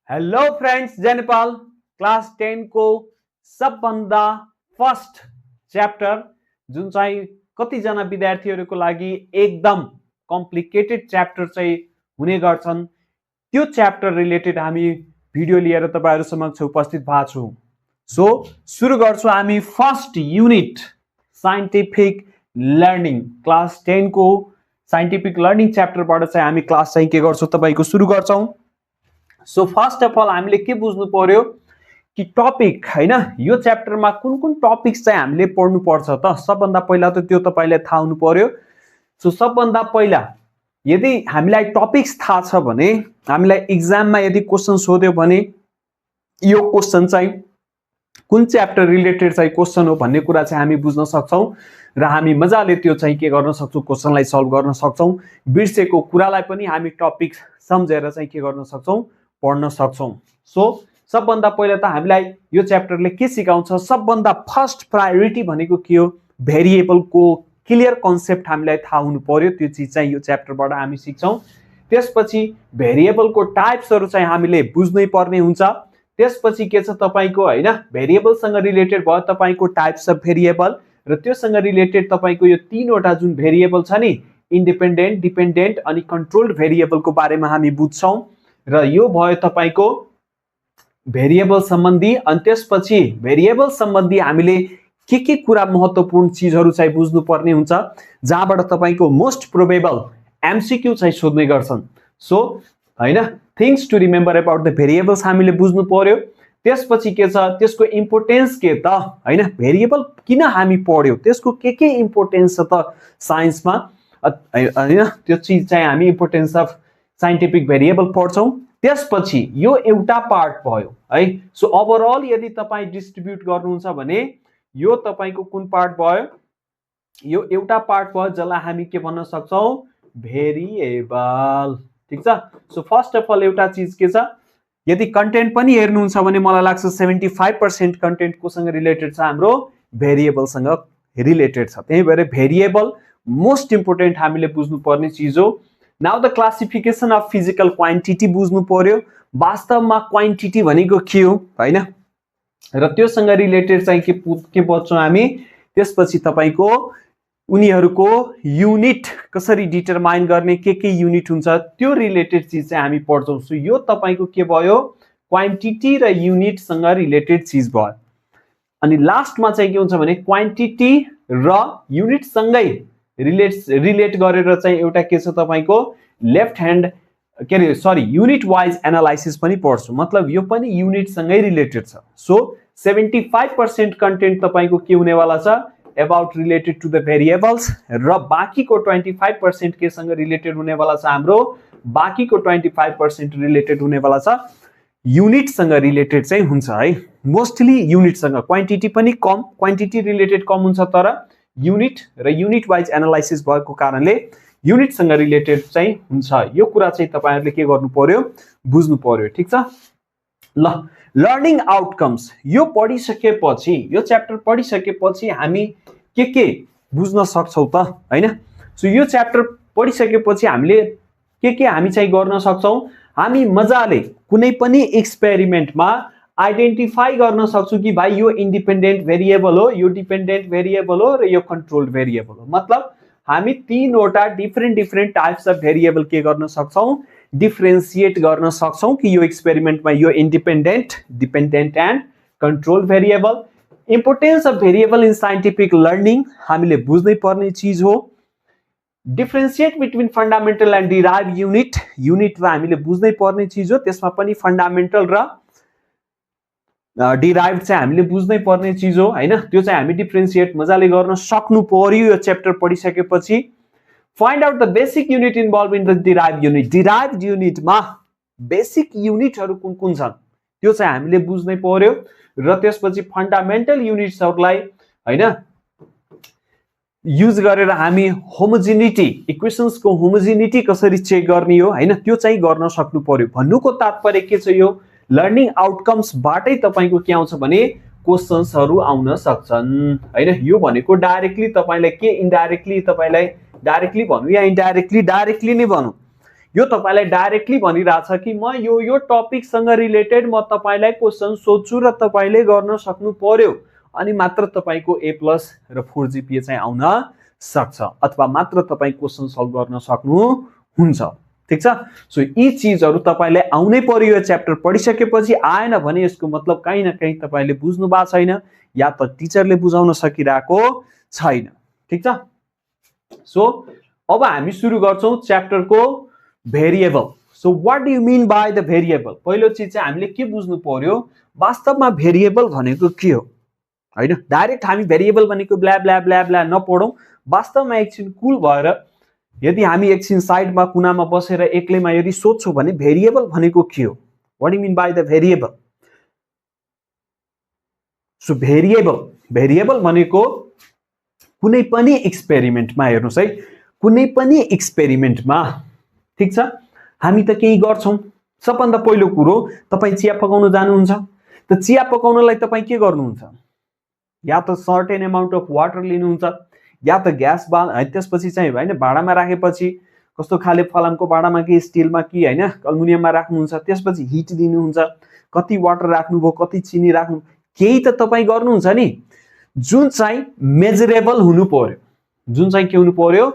Hello friends, जय Nepal. Class 10 को सबभन्दा first chapter जुन चाहिँ कतिजना विद्यार्थीहरूको लागि एकदम कम्प्लिकेटेड च्याप्टर चाहिँ हुने गर्छन्, त्यो च्याप्टर रिलेटेड हामी भिडियो लिएर तपाईहरु समक्ष उपस्थित भएको छौं। सो सुरु गर्छौं हामी first unit scientific learning. Class 10 को साइन्टिफिक लर्निङ च्याप्टरबाट चाहिँ हामी क्लास चाहिँ के गर्छौं तपाईको सुरु गर्छौं। सो फर्स्ट अफ अल हामीले के बुझ्नु पर्यो कि टपिक हैन, यो च्याप्टरमा कुन कुन टपिक्स चाहिँ हामीले पढ्नु पर्छ त सबभन्दा पहिला त त्यो तपाईले थाहा हुनु पर्यो। सो सबभन्दा पहिला यदि हामीलाई टपिक्स थाहा छ भने हामीलाई एक्जाममा यदि क्वेशन सोध्यो भने यो क्वेशन चाहिँ कुन च्याप्टर रिलेटेड चाहिँ क्वेशन हो भन्ने कुरा चाहिँ हामी बुझ्न सक्छौं र हामी मजाले त्यो चाहिँ के गर्न सक्छौं, क्वेशनलाई सल्भ गर्न सक्छौं। बिर्सेको कुरालाई पनि हामी टपिक सम्झेर चाहिँ के गर्न सक्छौं, पढ्न सक्छौं। सो सबभन्दा पहिला त हामीलाई यो च्याप्टरले के सिकाउँछ, सबभन्दा फर्स्ट प्रायोरिटी भनेको के हो, भेरिएबलको क्लियर कन्सेप्ट हामीलाई थाहा हुनु पर्यो। त्यो चीज चाहिँ यो च्याप्टरबाट हामी सिक्छौं। त्यसपछि भेरिएबलको टाइप्सहरु चाहिँ हामीले बुझ्नै पर्ने हुन्छ। त्यसपछि के छ तपाईको हैन, भेरिएबलसँग रिलेटेड भयो तपाईको टाइप्स अफ भेरिएबल र त्योसँग रिलेटेड तपाईको यो तीनवटा जुन भेरिएबल छ नि, इन्डिपेन्डेन्ट, डिपेन्डेन्ट अनि कन्ट्रोल्ड भेरिएबलको बारेमा हामी बुझ्छौं र यो भयो तपाईको भेरिएबल सम्बन्धी। अनि त्यसपछि भेरिएबल सम्बन्धी हामीले के कुरा महत्त्वपूर्ण चीजहरु चाहिँ बुझ्नु पर्ने हुन्छ, जहाँबाट तपाईको मोस्ट प्रोबेबल एमसीक्यू चाहिँ सोध्ने गर्छन्। सो हैन, things to remember about the variables हामीले बुझ्नु पर्यो। त्यसपछि के छ, त्यसको इम्पोर्टेन्स के त हैन, भेरिएबल किन हामी पढ्यौ, त्यसको के इम्पोर्टेन्स छ त साइन्समा हैन, त्यो चीज चाहिँ हामी इम्पोर्टेन्स अफ साइन्टिफिक भेरिएबल पढ्छौं। त्यसपछि यो एउटा पार्ट भयो है। सो ओभरअल यदि तपाई डिस्ट्रिब्युट गर्नुहुन्छ भने यो तपाईको कुन पार्ट भयो, यो एउटा पार्ट भयो जसलाई हामी के भन्न सक्छौं, भेरिएबल। ठीक छ। सो फर्स्ट अफ अल एउटा चीज के छ, यदि कन्टेन्ट पनि हेर्नुहुन्छ भने मलाई लाग्छ 75% कन्टेन्ट कोसँग रिलेटेड छ, हाम्रो भेरिएबलसँग रिलेटेड छ। त्यही भएर भेरिएबल मोस्ट इम्पोर्टेन्ट हामीले बुझ्नु पर्ने चीज हो। Now the classification of physical quantity बुझ्नु पर्यो। वास्तवमा क्वान्टिटी भनेको के हो हैन, र त्योसँग रिलेटेड चाहिँ के पढ्छौं हामी। त्यसपछि तपाईको उनीहरुको युनिट कसरी डिटरमाइन गर्ने, के युनिट हुन्छ, त्यो रिलेटेड चीज चाहिँ हामी पढ्छौं। सो यो तपाईको के भयो, क्वान्टिटी र युनिट सँग रिलेटेड चीज भयो। अनि लास्टमा चाहिँ के हुन्छ भने क्वान्टिटी र युनिट सँगै रिलेट गरेर चाहिँ एउटा के छ तपाईको लेफ्ट ह्यान्ड के रे सरी युनिट वाइज एनालाइसिस पनि पढ्छौं, मतलब यो पनि युनिट सँगै रिलेटेड छ। सो 75% कन्टेन्ट तपाईको के हुनेवाला छ, about related to the variables, र बाँकीको 25% केसँग रिलेटेड हुनेवाला छ, हाम्रो बाँकीको 25% रिलेटेड हुनेवाला छ युनिटसँग रिलेटेड चाहिँ हुन्छ है। मोस्टली युनिटसँग, क्वान्टिटी पनि कम, क्वान्टिटी रिलेटेड कम हुन्छ, तर युनिट र युनिट वाइज एनालाइसिस भएको कारणले युनिटसँग रिलेटेड चाहिँ हुन्छ। यो कुरा चाहिँ तपाईहरुले के गर्नु पर्यो, बुझ्नु पर्यो। ठीक छ। ल, लर्निङ आउटकम्स यो पढिसकेपछि, यो च्याप्टर पढिसकेपछि हामी के बुझ्न सक्छौं त हैन। सो यो च्याप्टर पढिसकेपछि हामीले के हामी चाहिँ गर्न सक्छौं, हामी मजाले कुनै पनि एक्सपेरिमेन्टमा आइडेन्टिफाई गर्न सक्छौं कि भाइ यो इन्डिपेन्डेन्ट भेरिएबल हो, यो डिपेन्डेन्ट भेरिएबल हो र यो कन्ट्रोल्ड भेरिएबल हो। मतलब हामी तीनवटा डिफरेन्ट टाइप्स अफ भेरिएबल के गर्न सक्छौं, डिफरेन्शिएट गर्न सक्छौं कि यो एक्सपेरिमेन्टमा यो independent, dependent and controlled variable. Importance of variable in scientific learning हामीले बुझ्नै पर्ने चीज हो। Differentiate between fundamental and derive unit, युनिटलाई हामीले बुझ्नै पर्ने चीज हो। त्यसमा पनि फन्डामेन्टल र डिराइभ चाहिँ हामीले बुझ्नै पर्ने चीज हो हैन। त्यो चाहिँ हामी डिफरेन्शिएट मजाले गर्न सक्नु पर्यो यो च्याप्टर पढिसकेपछि। Find out the basic unit involve in the derive unit, derive युनिटमा बेसिक युनिटहरु कुन छन् त्यो चाहिँ हामीले बुझ्नै पर्यो। र त्यसपछि फन्डामेन्टल युनिट्सहरुलाई हैन युज गरेर हामी होमोजेनिटी, इक्वेशन्सको होमोजेनिटी कसरी चेक गर्ने हो हैन, त्यो चाहिँ गर्न सक्नु पर्यो। भन्नुको तात्पर्य के छ, यो लर्निङ आउटकम्स बाटै तपाईको के आउँछ भने क्वेशन्सहरु आउन सक्छन् हैन। यो भनेको डाइरेक्टली तपाईलाई के, इन्डाइरेक्टली तपाईलाई डाइरेक्टली भन्नु या इन्डाइरेक्टली डाइरेक्टली नै भन्नु, यो तपाईलाई डाइरेक्टली भनिरहेछ कि म यो टपिकसँग रिलेटेड म तपाईलाई क्वेशन सोध्छु र तपाईले गर्न सक्नु पर्यो अनि मात्र तपाईको A+ र 4 GPA चाहिँ आउन सक्छ अथवा मात्र तपाई क्वेशन सल्भ गर्न सक्नु हुन्छ ठीक छ सो यी चीजहरु तपाईले आउनै पर्यो यो च्याप्टर पढिसकेपछि आएन भने यसको मतलब कहीं न कहीं तपाईले बुझ्नु भएको छैन या त टिचरले बुझाउन सकिरहेको छैन ठीक छ सो अब हामी सुरु गर्छौं च्याप्टरको variable so what do you mean by the variable पहिलो चीज चाहिँ हामीले के बुझ्नु पर्यो वास्तवमा भेरिएबल भनेको के हो हैन डाइरेक्ट हामी भेरिएबल भनेको ब्ला ब्ला ब्ला ब्ला नपढौं वास्तवमा एकछिन कुल भएर यदि हामी एकछिन साइडमा कुनामा बसेर एक्लैमा यदि सोध्छौं भने भेरिएबल भनेको के हो what do you mean by the variable so variable भनेको कुनै पनि एक्सपेरिमेन्टमा हेर्नुस् है कुनै पनि एक्सपेरिमेन्टमा ठीक छ हामी त केही गर्छौं सबभन्दा पहिलो कुरो तपाई चिया पकाउन जानुहुन्छ त चिया पकाउनलाई तपाई के गर्नुहुन्छ या त सर्टेन अमाउन्ट अफ वाटर लिनुहुन्छ या त ग्यास बाल त्यसपछि चाहिँ हैन भाडामा राखेपछि कस्तो खाले फलामको भाडामा कि स्टिलमा कि हैन एल्युमिनियममा राख्नुहुन्छ त्यसपछि हिट दिनुहुन्छ कति वाटर राख्नुभयो कति चिनी राख्नु केही त तपाई गर्नुहुन्छ नि जुन चाहिँ मेजरेबल हुनु पर्यो जुन चाहिँ के हुनु पर्यो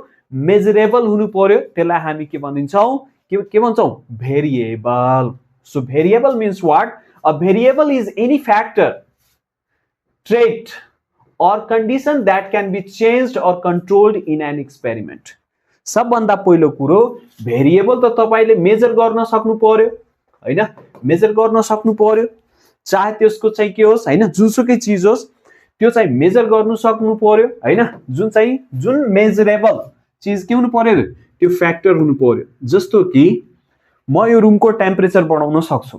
मेजरेबल हुनु पर्यो त्यसलाई हामी के भनिन्छौं के भन्छौं variable so variable means what a variable is any factor trait or condition that can be changed or controlled in an experiment सबभन्दा पहिलो कुरो भेरिएबल त तपाईले मेजर गर्न सक्नु पर्यो हैन मेजर गर्न सक्नु पर्यो चाहे त्यसको चाहिँ के होस् हैन जुनसुकै चीज होस् त्यो चाहिँ मेजर गर्नु सक्नु पर्यो हैन जुन मेजरेबल चीज के हुनु पर्यो त्यो फ्याक्टर हुनु पर्यो जस्तो कि म यो रुमको टेम्परेचर बढाउन सक्छु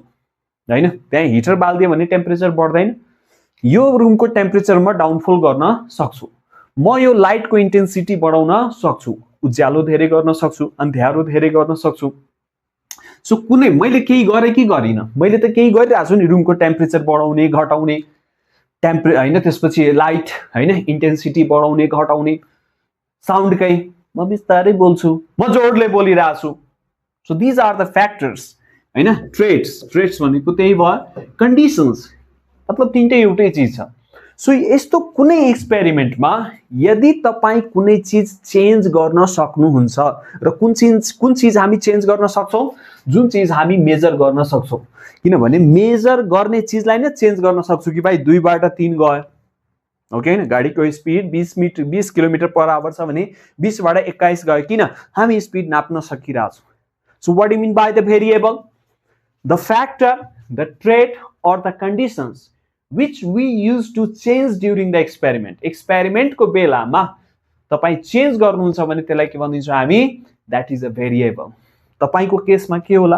हैन त्यहाँ हिटर बाल्दिए भने टेम्परेचर बढ्दैन यो रुमको टेम्परेचरमा डाउनफल गर्न सक्छु म यो लाइटको इन्टेन्सिटी बढाउन सक्छु उज्यालो धेरै गर्न सक्छु अन्ध्यारो धेरै गर्न सक्छु सो कुनै मैले केही गरे कि गरिन मैले त केही गरिरहेछु नि रुमको टेम्परेचर बढाउने घटाउने हैन त्यसपछि लाइट हैन इन्टेन्सिटी बढाउने घटाउने साउन्डकै म बिस्तारै बोल्छु म जोडले बोलिरहेछु so these are the factors हैन ट्रेट्स भनेको त्यही भयो कन्डिसन्स मतलब तीनटै एउटै चीज छ सो यस्तो कुनै एक्सपेरिमेन्टमा यदि तपाई कुनै चीज चेन्ज गर्न सक्नुहुन्छ र कुन चीज हामी चेन्ज गर्न सक्छौं जुन चीज हामी मेजर गर्न सक्छौं किनभने मेजर गर्ने चीजलाई नै चेन्ज गर्न सक्छु कि भाइ 2 बाट 3 गयो ओके हैन गाडीको स्पिड 20 किलोमिटर पर आवर छ भने 20 बाट 21 गयो किन हामी स्पिड नाप्न सकिराछौं so what do mean by the variable the factor the trait or the conditions which we use to change during the experiment को बेलामा तपाई चेन्ज गर्नुहुन्छ भने त्यसलाई के भनिन्छ हामी that is a variable तपाईको केसमा के होला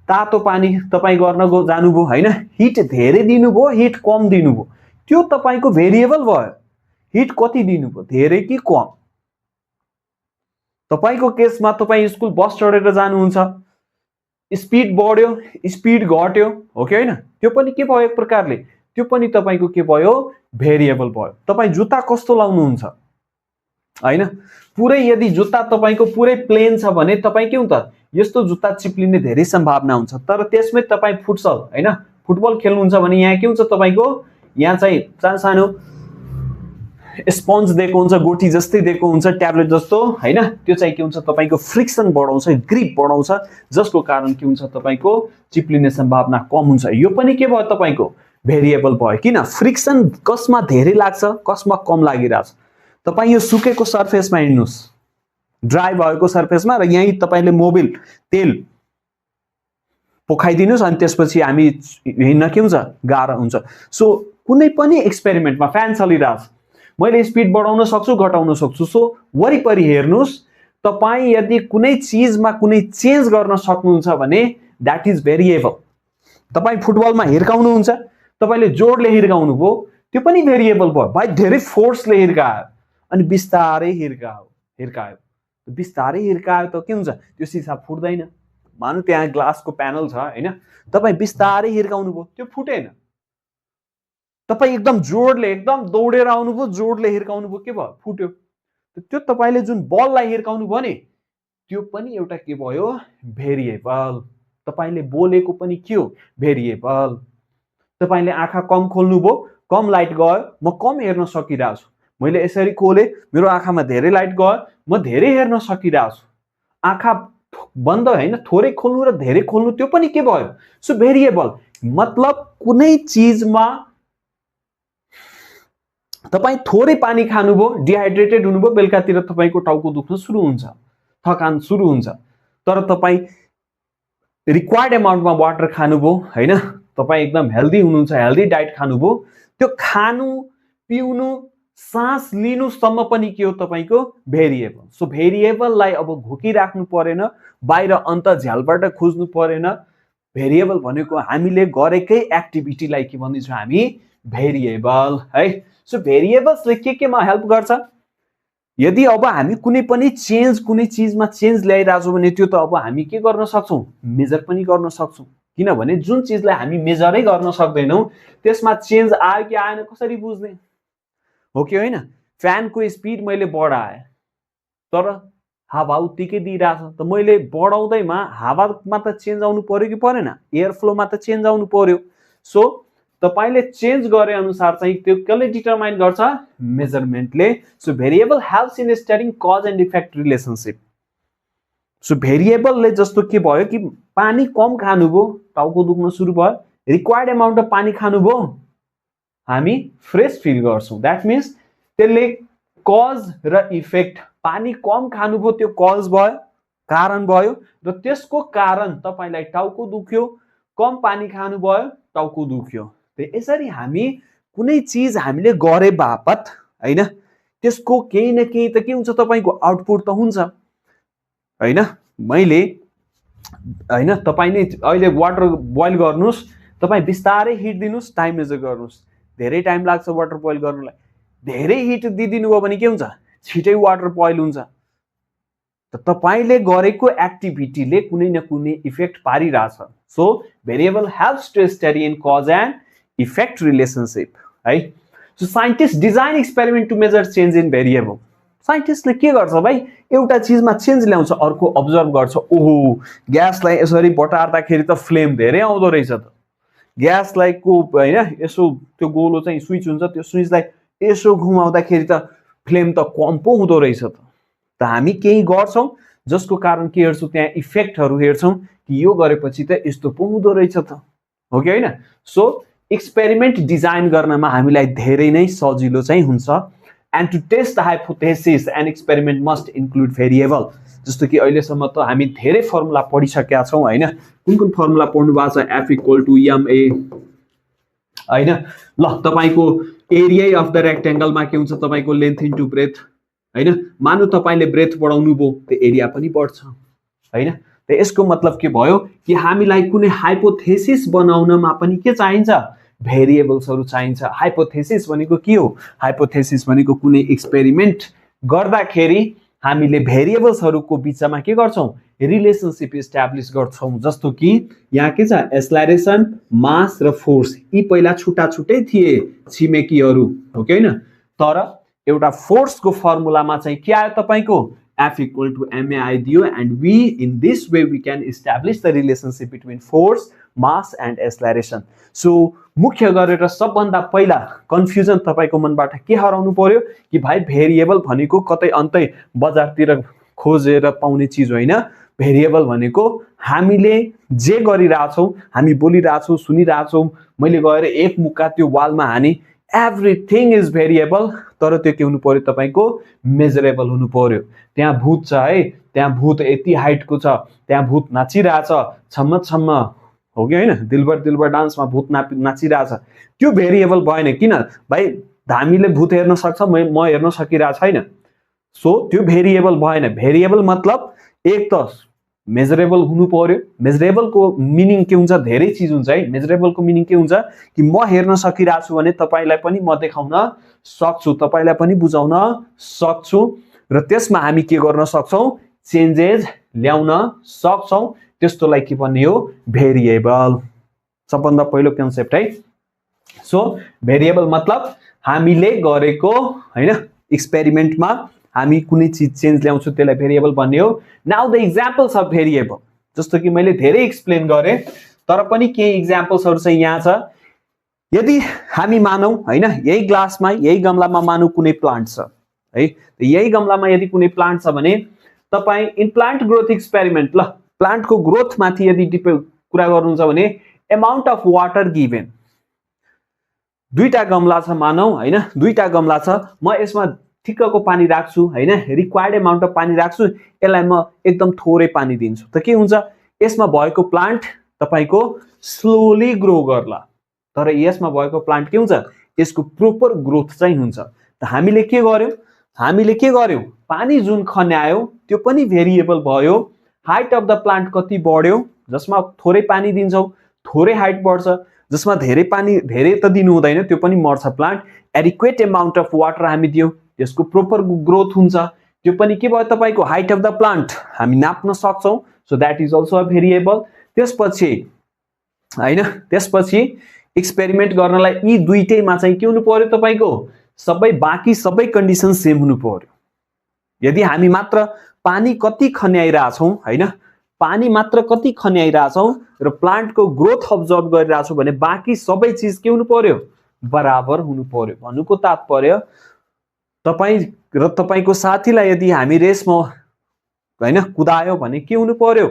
तातो पानी तपाई गर्न जानुभयो हैन हिट धेरै दिनुभयो हिट कम दिनुभयो त्यो तपाईको भेरिएबल भयो हिट कति दिनुभयो धेरै कि कम तपाईको केसमा तपाई स्कुल बस चढेर जानुहुन्छ स्पिड बढ्यो स्पिड घट्यो हो कि हैन त्यो पनि के भयो एक प्रकारले त्यो पनि तपाईको के भयो भेरिएबल भयो तपाई जुत्ता कस्तो लाउनुहुन्छ हैन पुरै यदि जुत्ता तपाईको पुरै प्लेन छ भने तपाई के हुन्छ यस्तो जुत्ता चिप्लिने धेरै सम्भावना हुन्छ तर त्यसमै तपाई फुटसल हैन फुटबल खेल्नुहुन्छ भने यहाँ के हुन्छ तपाईको यहाँ चाहिँ सानो स्पन्ज दिएको हुन्छ गोटी जस्तै दिएको हुन्छ ट्याब्लेट जस्तो हैन त्यो चाहिँ के हुन्छ तपाईको फ्रिक्सन बढाउँछ ग्रिप बढाउँछ जसको कारण के हुन्छ तपाईको चिप्लिने सम्भावना कम हुन्छ यो पनि के भयो तपाईको भेरिएबल भयो किन फ्रिक्सन कसमा धेरै लाग्छ कसमा कम लागिराछ तपाई यो सुकेको सरफेसमा हिड्नुस् ड्राई भएको सरफेसमा र यही तपाईले मोबिल तेल पोखाइदिनुस् अनि त्यसपछि हामी हिड्न के हुन्छ गाह्रो हुन्छ सो कुनै पनि एक्सपेरिमेन्टमा फ्यान चलिराछ मैले स्पिड बढाउन सक्छु घटाउन सक्छु सो वरिपरि हेर्नुस् तपाई यदि कुनै चीजमा कुनै चेन्ज गर्न सक्नुहुन्छ भने दैट इज भेरिएबल तपाई फुटबलमा हिर्काउनुहुन्छ तपाईले जोडले हिर्काउनु भो त्यो पनि भेरिएबल भयो भाइ धेरै फोर्सले हिर्कायो अनि बिस्तारै हिर्कायो बिस्तारै हिर्कायो त के हुन्छ त्यो सिसा फुट्दैन मानु त्यहाँ ग्लासको प्यानल छ हैन तपाई बिस्तारै हिर्काउनु भो त्यो फुटेन तपाई एकदम जोडले एकदम दौडेर आउनु भो जोडले हिर्काउनु भो के भयो फुट्यो त्यो तपाईले जुन बललाई हिर्काउनु भयो नि त्यो पनि एउटा के भयो भेरिएबल तपाईले बोलेको पनि के हो भेरिएबल तपाईले आँखा कम खोल्नुभयो कम लाइट गयो म कम हेर्न सकिरहेको छु मैले यसरी खोले मेरो आँखामा धेरै लाइट गयो म धेरै हेर्न सकिरहेको छु आँखा बन्द हैन थोरै खोल्नु र धेरै खोल्नु त्यो पनि के भयो सो भेरिएबल मतलब कुनै चीजमा तपाई थोरै पानी खानुभयो डिहाइड्रेटेड हुनुभयो बेलुकातिर तपाईको टाउको दुख्न सुरु हुन्छ थकान सुरु हुन्छ तर तपाई रिक्वायर्ड अमाउन्टमा वाटर खानुभयो हैन तपाई एकदम हेल्दी हुनुहुन्छ हेल्दी डाइट खानुभयो त्यो खानु पिउनु सास लिनुसम्म पनि के हो तपाईको भेरिएबल सो भेरिएबललाई अब घोकिराख्नु परेन बाहिर अन्त झ्यालबाट खोज्नु परेन भेरिएबल भनेको हामीले गरेकै एक्टिभिटीलाई के भन्छौं हामी भेरिएबल है सो भेरिएबल्सले केमा हेल्प गर्छ यदि अब हामी कुनै पनि चेन्ज कुनै चीजमा चेन्ज ल्याइराछौं भने त्यो त अब हामी के गर्न सक्छौं मेजर पनि गर्न सक्छौं किनभने जुन चीजलाई हामी मेजरै गर्न सक्दैनौं त्यसमा चेन्ज आयो कि आएन कसरी बुझ्ने हो कि हैन फ्यानको स्पिड मैले बढाए तर हावा उत्तिकै दिइराछ त मैले बढाउँदैमा हावामा त चेन्ज आउनु पर्यो कि परेन एयर फ्लोमा त चेन्ज आउनु पर्यो सो तपाईले चेन्ज गरे अनुसार चाहिँ त्यो कसले डिटरमाइन गर्छ मेजरमेन्टले so variable helps in studying cause and effect relationship so भेरिएबलले जस्तो के भयो कि पानी कम खानुभयो टाउको दुख्न सुरु भयो रिक्वायर्ड अमाउन्ट अफ पानी खानुभयो हामी फ्रेश फिल गर्छौं दैट मीन्स त्यसले कज र इफेक्ट पानी कम खानुभयो त्यो कज भयो कारण भयो र त्यसको कारण तपाईलाई टाउको दुख्यो कम पानी खानुभयो टाउको दुख्यो यसरी हामी कुनै चीज हामीले गरे बापत हैन त्यसको केही न केही त के हुन्छ तपाईको आउटपुट त हुन्छ हैन मैले हैन तपाई नै अहिले वाटर बोइल गर्नुस् तपाई बिस्तारै हिट दिनुस् टाइम मेजर गर्नुस् धेरै टाइम लाग्छ वाटर बोइल गर्नलाई धेरै हिट दिदिनु भयो भने के हुन्छ छिटै वाटर बोइल हुन्छ त तपाईले गरेको एक्टिभिटीले कुनै न कुनै इफेक्ट पारिराछ so variable helps to study in cause and effect relationship है so scientist design experiment to measure change in variable साइन्टिस्टले के गर्छ भाइ एउटा चीजमा चेन्ज ल्याउँछ अर्को अब्जर्भ गर्छ ओहो ग्यासलाई यसरी बटार्दाखेरि त फ्लेम धेरै आउँदो रहेछ त ग्यासलाई को हैन यसो त्यो गोलो चाहिँ स्विच हुन्छ त्यो स्विचलाई यसो घुमाउँदाखेरि त फ्लेम त कम पो हुँदो रहेछ त हामी केही गर्छौं जसको कारण के हेर्छौं त्यहाँ इफेक्टहरु हेर्छौं कि यो गरेपछि त यस्तो पो हुँदो रहेछ त हो कि हैन सो एक्सपेरिमेन्ट डिजाइन गर्नमा हामीलाई धेरै नै सजिलो चाहिँ हुन्छ and to test the hypothesis an experiment must include variable जस्तो कि अहिले सम्म त हामी धेरै फर्मुला पढिसकेका छौं हैन कुन फर्मुला पढ्नु भएको छ f = ma हैन ल तपाईको एरिया अफ द रेक्टेंगल मा के हुन्छ तपाईको लेन्थ इन्टु ब्रेथ हैन मानु तपाईले ब्रेथ बढाउनु भो त्यो एरिया पनि बढ्छ हैन त यसको मतलब के भयो कि हामीलाई कुनै हाइपोथेसिस बनाउनमा पनि के चाहिन्छ भेरिएबल्सहरु चाहिन्छ हाइपोथेसिस भनेको के हो हाइपोथेसिस भनेको कुनै एक्सपेरिमेन्ट गर्दाखेरि हामीले भेरिएबल्सहरुको बीचमा के गर्छौं रिलेशनशिप इस्टाब्लिश गर्छौं जस्तो कि यहाँ के छ एक्सेलरेसन मास र फोर्स यी पहिला छुटा छुटै थिए छिमेकीहरु हो कि हैन तर एउटा फोर्स को फर्मुलामा चाहिँ के आयो तपाईको F = ma दियो and we in this way we can establish the relationship between force mass and acceleration so मुख्य गरेर सबभन्दा पहिला कन्फ्युजन तपाईको मनबाट के हराउनु पर्यो कि भाइ भेरिएबल भनेको कतै अन्तै बजारतिर खोजेर पाउने चीज होइन भेरिएबल भनेको हामीले जे गरिराछौं हामी बोलिराछौं सुनिराछौं मैले गएर एक मुक्का त्यो वालमा हाने एभ्रीथिङ इज भेरिएबल तर त्यो के हुनु पर्यो तपाईको मेजरेबल हुनु पर्यो त्यहाँ भूत छ है त्यहाँ भूत यति हाइटको छ त्यहाँ भूत नाचिराछ छम्म छम्म हो कि हैन दिलबर डान्समा भूत नाचिराछ त्यो भेरिएबल भएन किन भाइ हामीले भूत हेर्न सक्छ म हेर्न सकिरा छैन सो त्यो भेरिएबल भएन भेरिएबल मतलब एक त मेजरेबल हुनु पर्यो मेजरेबल को मिनिङ के हुन्छ धेरै चीज हुन्छ है मेजरेबल को मिनिङ के हुन्छ कि म हेर्न सकिरा छु भने तपाईलाई पनि म देखाउन सक्छु तपाईलाई पनि बुझाउन सक्छु र त्यसमा हामी के गर्न सक्छौं चेन्जेस ल्याउन सक्छौं त्यस्तोलाई के भन्ने हो भेरिएबल सबभन्दा पहिलो कन्सेप्ट है सो भेरिएबल मतलब हामीले गरेको हैन एक्सपेरिमेन्टमा हामी कुनै चीज चेन्ज ल्याउँछौँ त्यसलाई भेरिएबल भन्ने हो। Now the examples of variable, जस्तो कि मैले धेरै एक्सप्लेन गरेँ तर पनि केही इक्जाम्पल्सहरू चाहिँ यहाँ छ। यदि हामी मानौँ हैन यही ग्लासमा यही गमलामा मानौँ कुनै प्लान्ट छ है, यही गमलामा यदि कुनै प्लान्ट छ भने तपाई इन प्लान्ट ग्रोथ एक्सपेरिमेन्ट, ल प्लान्टको ग्रोथ माथि यदि कुरा गर्नुहुन्छ भने अमाउन्ट अफ वाटर गिभन, दुईटा गमला छ मानौँ हैन, दुईटा गमला छ, म यसमा ठिक्कको पानी राख्छु हैन, रिक्वायर्ड अमाउन्ट अफ पानी राख्छु, यसलाई म एकदम थोरै पानी दिन्छु, त के हुन्छ यसमा भएको प्लान्ट तपाईको स्लोली ग्रो गर्ला, तर यसमा भएको प्लान्ट के हुन्छ यसको प्रोपर ग्रोथ चाहिँ हुन्छ। त हामीले के गर्यौं पानी जुन खन्यायो त्यो पनि भेरिएबल भयो। हाइट अफ द प्लान्ट कति बढ्यो, जसमा थोरै पानी दिन्छौ थोरै हाइट बढ्छ, जसमा धेरै पानी धेरै त दिनु हुँदैन त्यो पनि मर्छ plant. Adequate amount of water हामी दियौ त्यसको प्रोपर ग्रोथ हुन्छ, त्यो पनि के भयो तपाईको हाइट अफ द प्लान्ट हामी नाप्न सक्छौं, so that is also a variable. त्यसपछि एक्सपेरिमेन्ट गर्नलाई यी दुईटैमा चाहिँ के हुनु पर्यो तपाईको बाँकी सबै कन्डिसन सेम हुनु पर्यो। यदि हामी मात्र पानी कति खन्याइराछौं हैन, पानी मात्र कति खन्याइराछौं र प्लान्टको ग्रोथ अब्जर्भ गरिराछौं भने बाँकी सबै चीज के हुनु पर्यो बराबर हुनु पर्यो। भन्नुको तात्पर्य तपाई र तपाईको साथीलाई यदि हामी रेसमा हैन कुदायो भने के हुनु पर्यो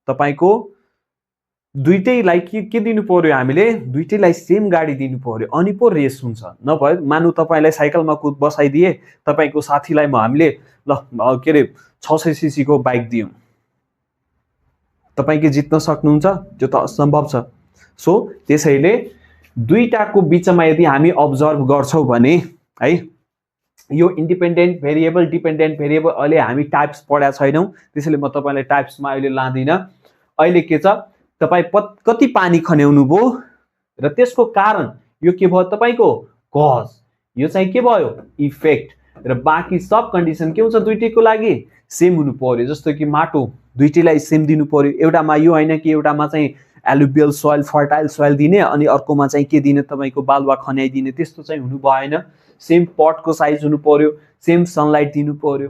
तपाईको दुईटैलाई के दिनु पर्यो, हामीले दुईटैलाई सेम गाडी दिनु पर्यो अनि पो रेस हुन्छ। नभए मानु तपाईलाई साइकलमा कुद बसाइदिए तपाईको साथीलाई हामीले ल के रे 600 सीसी को बाइक दियौं, तपाईले जित्न सक्नुहुन्छ त्यो त असम्भव छ। सो त्यसैले दुईटाको बीचमा यदि हामी अब्जर्भ गर्छौं भने है यो इन्डिपेन्डेन्ट भेरिएबल डिपेन्डेन्ट भेरिएबल अहिले हामी टाइप्स पढा छैनौं, त्यसैले म तपाईलाई टाइप्समा अहिले लादिन। अहिले के छ तपाई कति पानी खन्याउनु भो र त्यसको कारण यो के भयो तपाईको कज, यो चाहिँ के भयो इफेक्ट, र बाँकी सब कन्डिसन के हुन्छ दुईटैको लागि सेम हुनु पर्यो। जस्तो कि माटो दुईटैलाई सेम दिनु पर्यो, एउटामा यो हैन कि एउटामा चाहिँ एलुभियल सोइल फर्टाइल सोइल दिने अनि अर्कोमा चाहिँ के दिने तपाईको बालुवा खन्याइदिने, त्यस्तो चाहिँ हुनु भएन। सेम पटको साइज हुनु पर्यो, सेम सनलाइट दिनु पर्यो।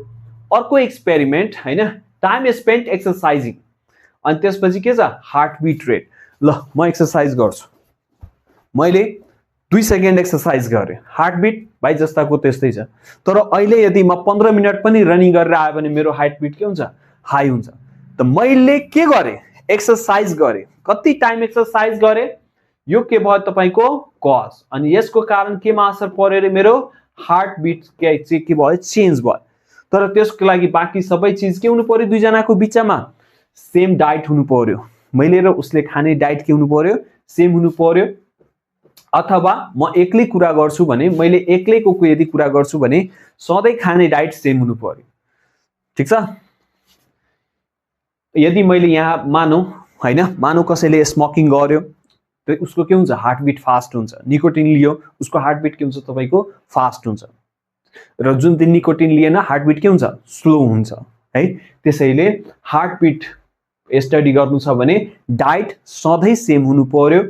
अर्को एक्सपेरिमेन्ट हैन टाइम स्पेन्ट एक्सरसाइजिङ, अनि त्यसपछि के छ हार्टबिट रेट। ल म एक्सरसाइज गर्छु, मैले 2 सेकेन्ड एक्सरसाइज गरेँ, हार्टबिट भाइ जस्ताको त्यस्तै छ, तर अहिले यदि म 15 मिनट पनि रनिङ गरेर आयो भने मेरो हार्टबिट के हुन्छ हाई हुन्छ। त मैले के गरेँ एक्सरसाइज गरेँ, कति टाइम एक्सरसाइज गरेँ, यो के भयो तपाईको कज, अनि यसको कारण केमा असर पर्यो रे मेरो हार्टबिट के भयो चेन्ज भयो। तर त्यसको लागि बाँकी सबै चीज के हुनु पर्यो दुईजनाको बीचमा सेम डाइट हुनु पर्यो, मैले र उसले खाने डाइट के हुनु पर्यो सेम हुनु पर्यो। अथवा म एक्लै कुरा गर्छु भने मैले एक्लैको यदि कुरा गर्छु भने सधैँ खाने डाइट सेम हुनु पर्यो, ठीक छ। यदि मैले यहाँ मानौ कसैले स्मोकिङ गर्यो त उसको के हुन्छ हार्टबिट फास्ट हुन्छ, निकोटिन लियो उसको हार्टबिट के हुन्छ तपाईको फास्ट हुन्छ, र जुन दिन निकोटिन लिएन हार्टबिट के हुन्छ स्लो हुन्छ है। त्यसैले हार्टबिट स्टडी गर्नु छ भने डाइट सधैँ सेम हुनु पर्यो,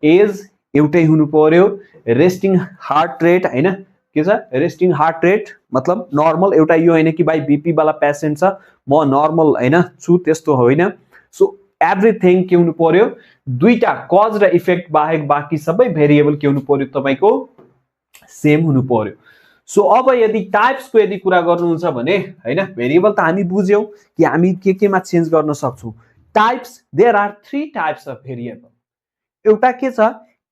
एज एउटै हुनु पर्यो, रेस्टिङ हार्ट रेट हैन के छ रेस्टिङ हार्ट रेट मतलब नर्मल, एउटा यो हैन कि भाइ बीपी वाला पेशेन्ट छ म नर्मल हैन छु त्यस्तो होइन। सो एभ्रिथिङ के हुनु पर्यो दुईटा कज र इफेक्ट बाहेक बाँकी सबै भेरिएबल के हुनु पर्यो तपाईको सेम हुनु पर्यो। सो अब यदि टाइप्सको यदि कुरा गर्नुहुन्छ भने हैन भेरिएबल त हामी बुझ्यौ कि हामी केमा चेन्ज गर्न सक्छौं। Types there are 3 types of variable, एउटा के छ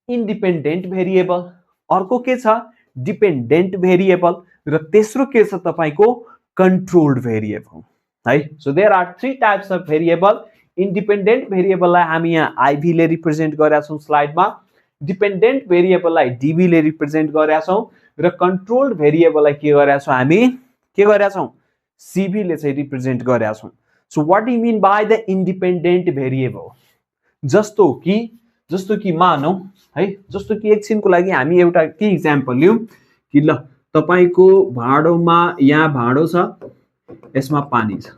इन्डिपेन्डेन्ट भेरिएबल, अर्को के छ डिपेन्डेन्ट भेरिएबल, र तेस्रो के छ तपाईको कन्ट्रोल्ड भेरिएबल है। So there are 3 types of variable. Independent भेरिएबललाई हामी यहाँ आईभी ले रिप्रेजेन्ट गरेका छौं स्लाइडमा, डिपेन्डेन्ट भेरिएबललाई डीबी ले रिप्रेजेन्ट गरेका छौं, र कन्ट्रोल्ड भेरिएबललाई के गरेका छौं हामी के गरेका छौं सीभी ले चाहिँ रिप्रेजेन्ट गरेका छौं। So what do you mean by the independent variable, जस्तो कि मानौ है, जस्तो कि एकछिनको लागि हामी एउटा के इक्जाम्पल लियौं कि ल तपाईको भाँडोमा यहाँ भाँडो छ यसमा पानी छ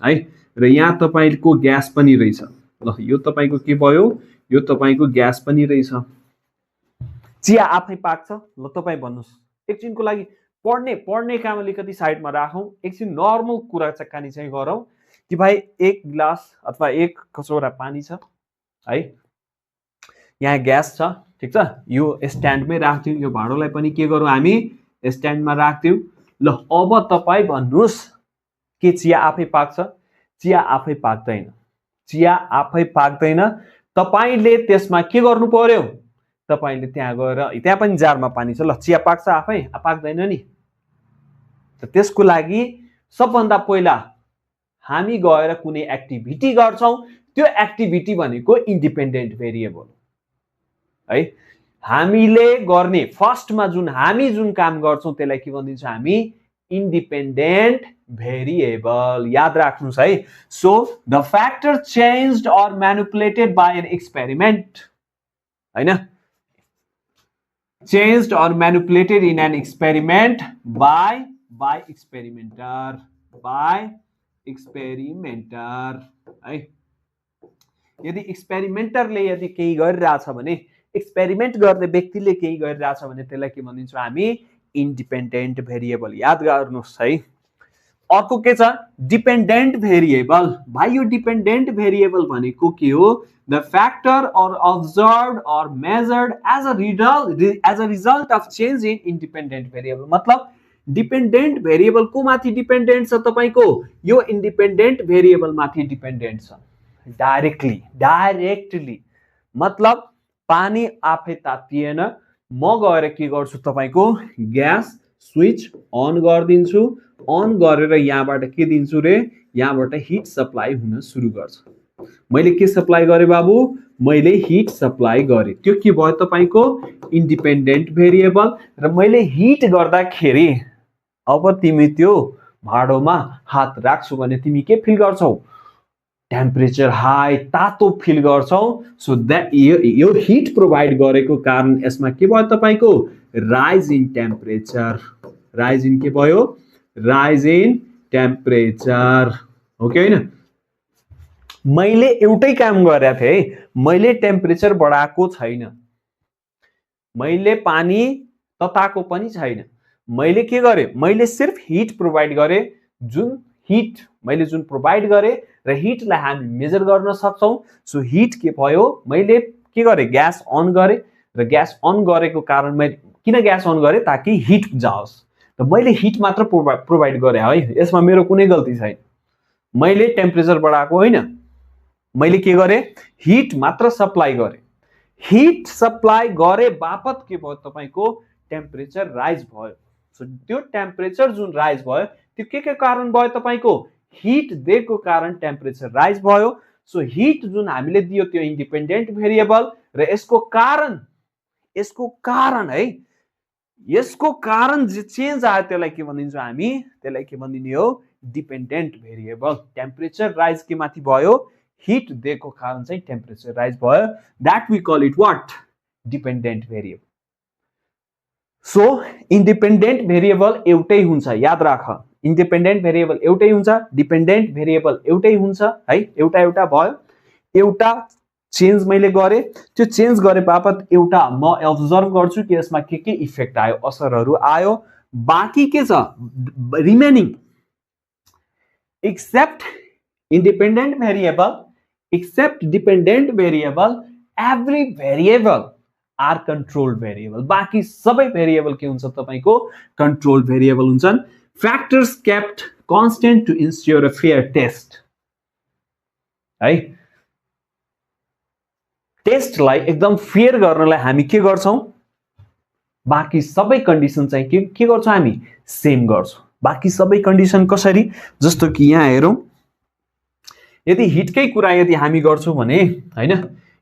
है, र यहाँ तपाईको ग्यास पनि रहेछ, ल यो तपाईको के भयो यो तपाईको ग्यास पनि रहेछ। चिया आफै पाक्छ, ल तपाई भन्नुस् एकछिनको लागि पढ्ने काम अलिकति साइडमा राखौँ, एकछिन नर्मल कुराकानी चाहिँ गरौँ कि भाइ एक गिलास अथवा एक कचौरा पानी छ है, यहाँ ग्यास छ, ठिक छ, यो स्ट्यान्डमै राख्दिउँ, यो भाँडोलाई पनि के गरौँ हामी स्ट्यान्डमा राख्दिउँ। ल अब तपाईँ भन्नुहोस् के चिया आफै पाक्छ? चिया आफै पाक्दैन, चिया आफै पाक्दैन। तपाईले त्यसमा के गर्नु पर्यो? तपाईले त्यहाँ गएर, त्यहाँ पनि जारमा पानी छ, ल चिया पाक्छ आफै? पाक्दैन नि। त्यसको लागि सबभन्दा पहिला हामी गएर कुनै एक्टिभिटी गर्छौं, त्यो एक्टिभिटी भनेको इन्डिपेन्डेन्ट भेरिएबल है। हामीले गर्ने फर्स्टमा हामी जुन काम गर्छौं त्यसलाई के भनिन्छ हामी? Independent variable. याद राख्नुस् है। So the factor changed or manipulated by an experiment, हैन, changed or manipulated in an experiment by experimenter है। यदि एक्सपेरिमेन्टरले यदि केही गरिरहेछ भने, एक्सपेरिमेन्ट गर्ने व्यक्तिले केही गरिरहेछ भने त्यसलाई के भनिन्छौँ हामी? Independent variable. याद गर्नुस् है। अर्को के छ? Dependent variable. भाइ यो डिपेन्डेन्ट भेरिएबल भनेको के हो? The factor or observed or measured as a result of change in independent variable। मतलब डिपेन्डेन्ट भेरिएबल को माथि डिपेन्डेन्ट छ तपाईको? यो इन्डिपेन्डेन्ट भेरिएबल माथि डिपेन्डेन्ट छ डाइरेक्टली। मतलब पानी आफै तातिएन, म गएर के गर्छु तपाईको? ग्यास स्विच अन गरिदिन्छु, अन गरेर यहाँबाट के दिन्छु रे? यहाँबाट हिट सप्लाई हुन सुरु गर्छ। मैले के सप्लाई गरे बाबु? मैले हिट सप्लाई गरे। त्यो के भयो तपाईको? Independent variable. र मैले हिट गर्दाखेरि अब तिमी त्यो भाँडोमा हात राख्छौ भने तिमी के फिल गर्छौ? टेम्परेचर हाई, तातो फिल गर्छौ। सो दैट यो हिट प्रोभाइड गरेको कारण यसमा के भयो तपाईको? Rise in temperature. Rise in के भयो? Rise in temperature. हो कि हैन? मैले एउटै काम गरेको थिएँ है, मैले टेम्परेचर बढाएको छैन, मैले पानी तताएको पनि छैन। मैले के गरे? मैले सिर्फ हिट प्रोभाइड गरे। जुन हिट मैले जुन प्रोभाइड गरे र हिटलाई हामी मेजर गर्न सक्छौं। सो हिट के भयो? मैले के गरे? ग्यास अन गरे र ग्यास अन गरेको कारण मैले किन ग्यास अन गरे? ताकि हिट जाओस्। त मैले हिट मात्र प्रोभाइड गरे है, यसमा मेरो कुनै गल्ती छैन। मैले टेम्परेचर बढाएको होइन, मैले के गरे? हिट मात्र सप्लाई गरे। हिट सप्लाई गरे बापत के भयो तपाईको? टेम्परेचर राइज भयो। सो त्यो टेम्परेचर जुन राइज भयो त्यो के कारण भयो तपाईको? हिट दिएको कारण टेम्परेचर राइज भयो। सो हिट जुन हामीले दियो त्यो इन्डिपेन्डेन्ट भेरिएबल र यसको कारण है, यसको कारण जे चेन्ज आयो त्यसलाई के भनिन्छौँ हामी? त्यसलाई के भनिने हो? Dependent variable. टेम्परेचर राइज के माथि भयो? हिट दिएको कारण चाहिँ टेम्परेचर राइज भयो। That we call it what? Dependent variable. So independent variable एउटै हुन्छ, याद राख। इन्डिपेन्डेन्ट भेरिएबल एउटै हुन्छ, डिपेन्डेन्ट भेरिएबल एउटै हुन्छ है। एउटा भयो। एउटा चेन्ज मैले गरे, त्यो चेन्ज गरे बापत एउटा म अब्जर्भ गर्छु कि यसमा के इफेक्ट आयो, असरहरू आयो। बाँकी के छ? Remaining except independent variable, except dependent variable, every variable are controlled variable। बाकी सबै variable के हुन्छ तपाईको? controlled variable हुन्छन्। factors kept constant to ensure a fair test है। टेस्टलाई एकदम फेयर गर्नलाई हामी के गर्छौं? बाकी सबै कन्डिसन चाहिँ के गर्छौं हामी? सेम गर्छौं। बाकी सबै कन्डिसन कसरी? जस्तो कि यहाँ हेरौं, यदि हिटकै कुरा यदि हामी गर्छौं भने हैन,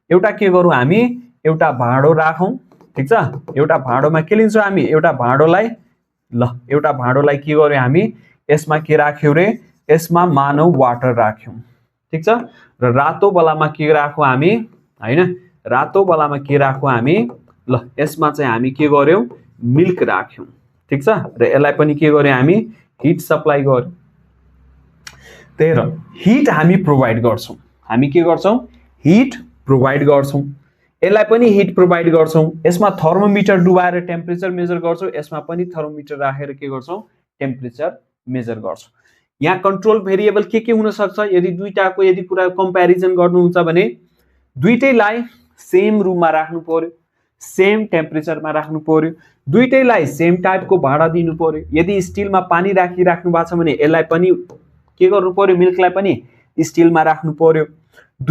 एउटा के गरौँ हामी? एउटा भाँडो राखौं, ठीक छ? एउटा भाँडोमा के लिन्छौं हामी? एउटा भाँडोलाई के गर्यौं हामी? यसमा के राख्यौं रे? यसमा मानौ वाटर राख्यौं, ठीक छ? र रातो बलामा के राखौं हामी? हैन, रातो बलामा के राखौं हामी? ल यसमा चाहिँ हामी के गर्यौं? मिल्क राख्यौं, ठीक छ? र यसलाई पनि के गर्यौं हामी? हिट सप्लाई गर्यौं। त्यही र हिट हामी प्रोभाइड गर्छौं। हामी के गर्छौं? हिट प्रोभाइड गर्छौं। यसलाई पनि हिट प्रोभाइड गर्छौं यसमा थर्मोमिटर डुबाएर टेम्परेचर मेजर गर्छौं यसमा पनि थर्मोमिटर राखेर के गर्छौं टेम्परेचर मेजर गर्छौं यहाँ कन्ट्रोल भेरिएबल के हुन सक्छ यदि दुईटाको यदि कुरा कम्प्यारिजन गर्नुहुन्छ भने दुईटैलाई सेम रुममा राख्नु पर्यो सेम टेम्परेचरमा राख्नु पर्यो दुईटैलाई सेम टाइपको भाडा दिनु पर्यो यदि स्टिलमा पानी राखिराख्नु भएको छ भने यसलाई पनि के गर्नु पर्यो मिल्कलाई पनि स्टिलमा राख्नु पर्यो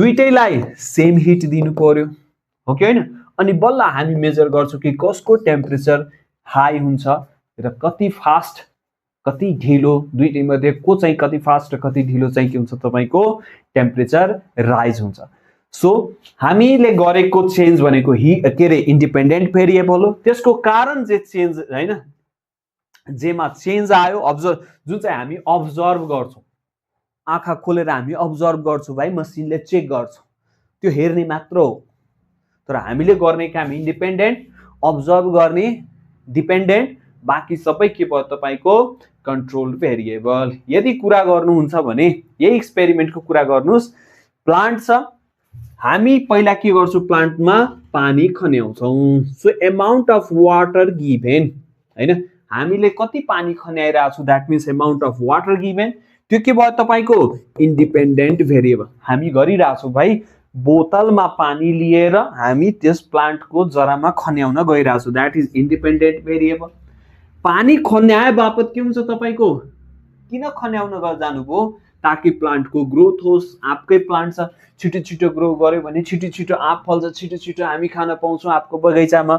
दुईटैलाई सेम हिट दिनु पर्यो हो कि हैन अनि बल्ल हामी मेजर गर्छौं कि कसको टेम्परेचर हाई हुन्छ र कति फास्ट कति ढिलो दुईटै मध्ये को चाहिँ कति फास्ट र कति ढिलो चाहिँ के हुन्छ तपाईको टेम्परेचर राइज हुन्छ सो हामीले गरेको चेन्ज भनेको के रे इन्डिपेन्डेन्ट भेरिएबल हो त्यसको कारण जे चेन्ज हैन जेमा चेन्ज आयो अब्जर्भ जुन चाहिँ हामी अब्जर्भ गर्छौं आँखा खोलेर हामी अब्जर्भ गर्छौं भाइ मसिनले चेक गर्छ त्यो हेर्ने मात्र हो तर हामीले गर्ने काम इन्डिपेन्डेन्ट अब्जर्भ गर्ने डिपेन्डेन्ट बाकी सबै के भयो तपाईको कन्ट्रोल भेरिएबल यदि कुरा गर्नुहुन्छ भने यही एक्सपेरिमेन्टको कुरा गर्नुस् प्लान्ट छ हामी पहिला के गर्छौं प्लान्टमा पानी खन्याउँछौं so amount of water given हैन हामीले कति पानी खन्याइरहेको छु that means amount of water given त्यो के भयो तपाईको इन्डिपेन्डेन्ट भेरिएबल हामी गरिरहेको छौं भाइ बोतलमा पानी लिएर हामी त्यस प्लान्टको जरामा खन्याउन गइरहेको छौं दैट इज इन्डिपेन्डेन्ट भेरिएबल पानी खन्याए बापत के हुन्छ तपाईको किन खन्याउन जानुभयो ताकि प्लान्टको ग्रोथ होस् आपकै प्लान्ट छ छिटो छिटो ग्रो गर्यो भने छिटो छिटो आँप फल्छ छिटो छिटो हामी खान पाउँछौं आपको बगैँचामा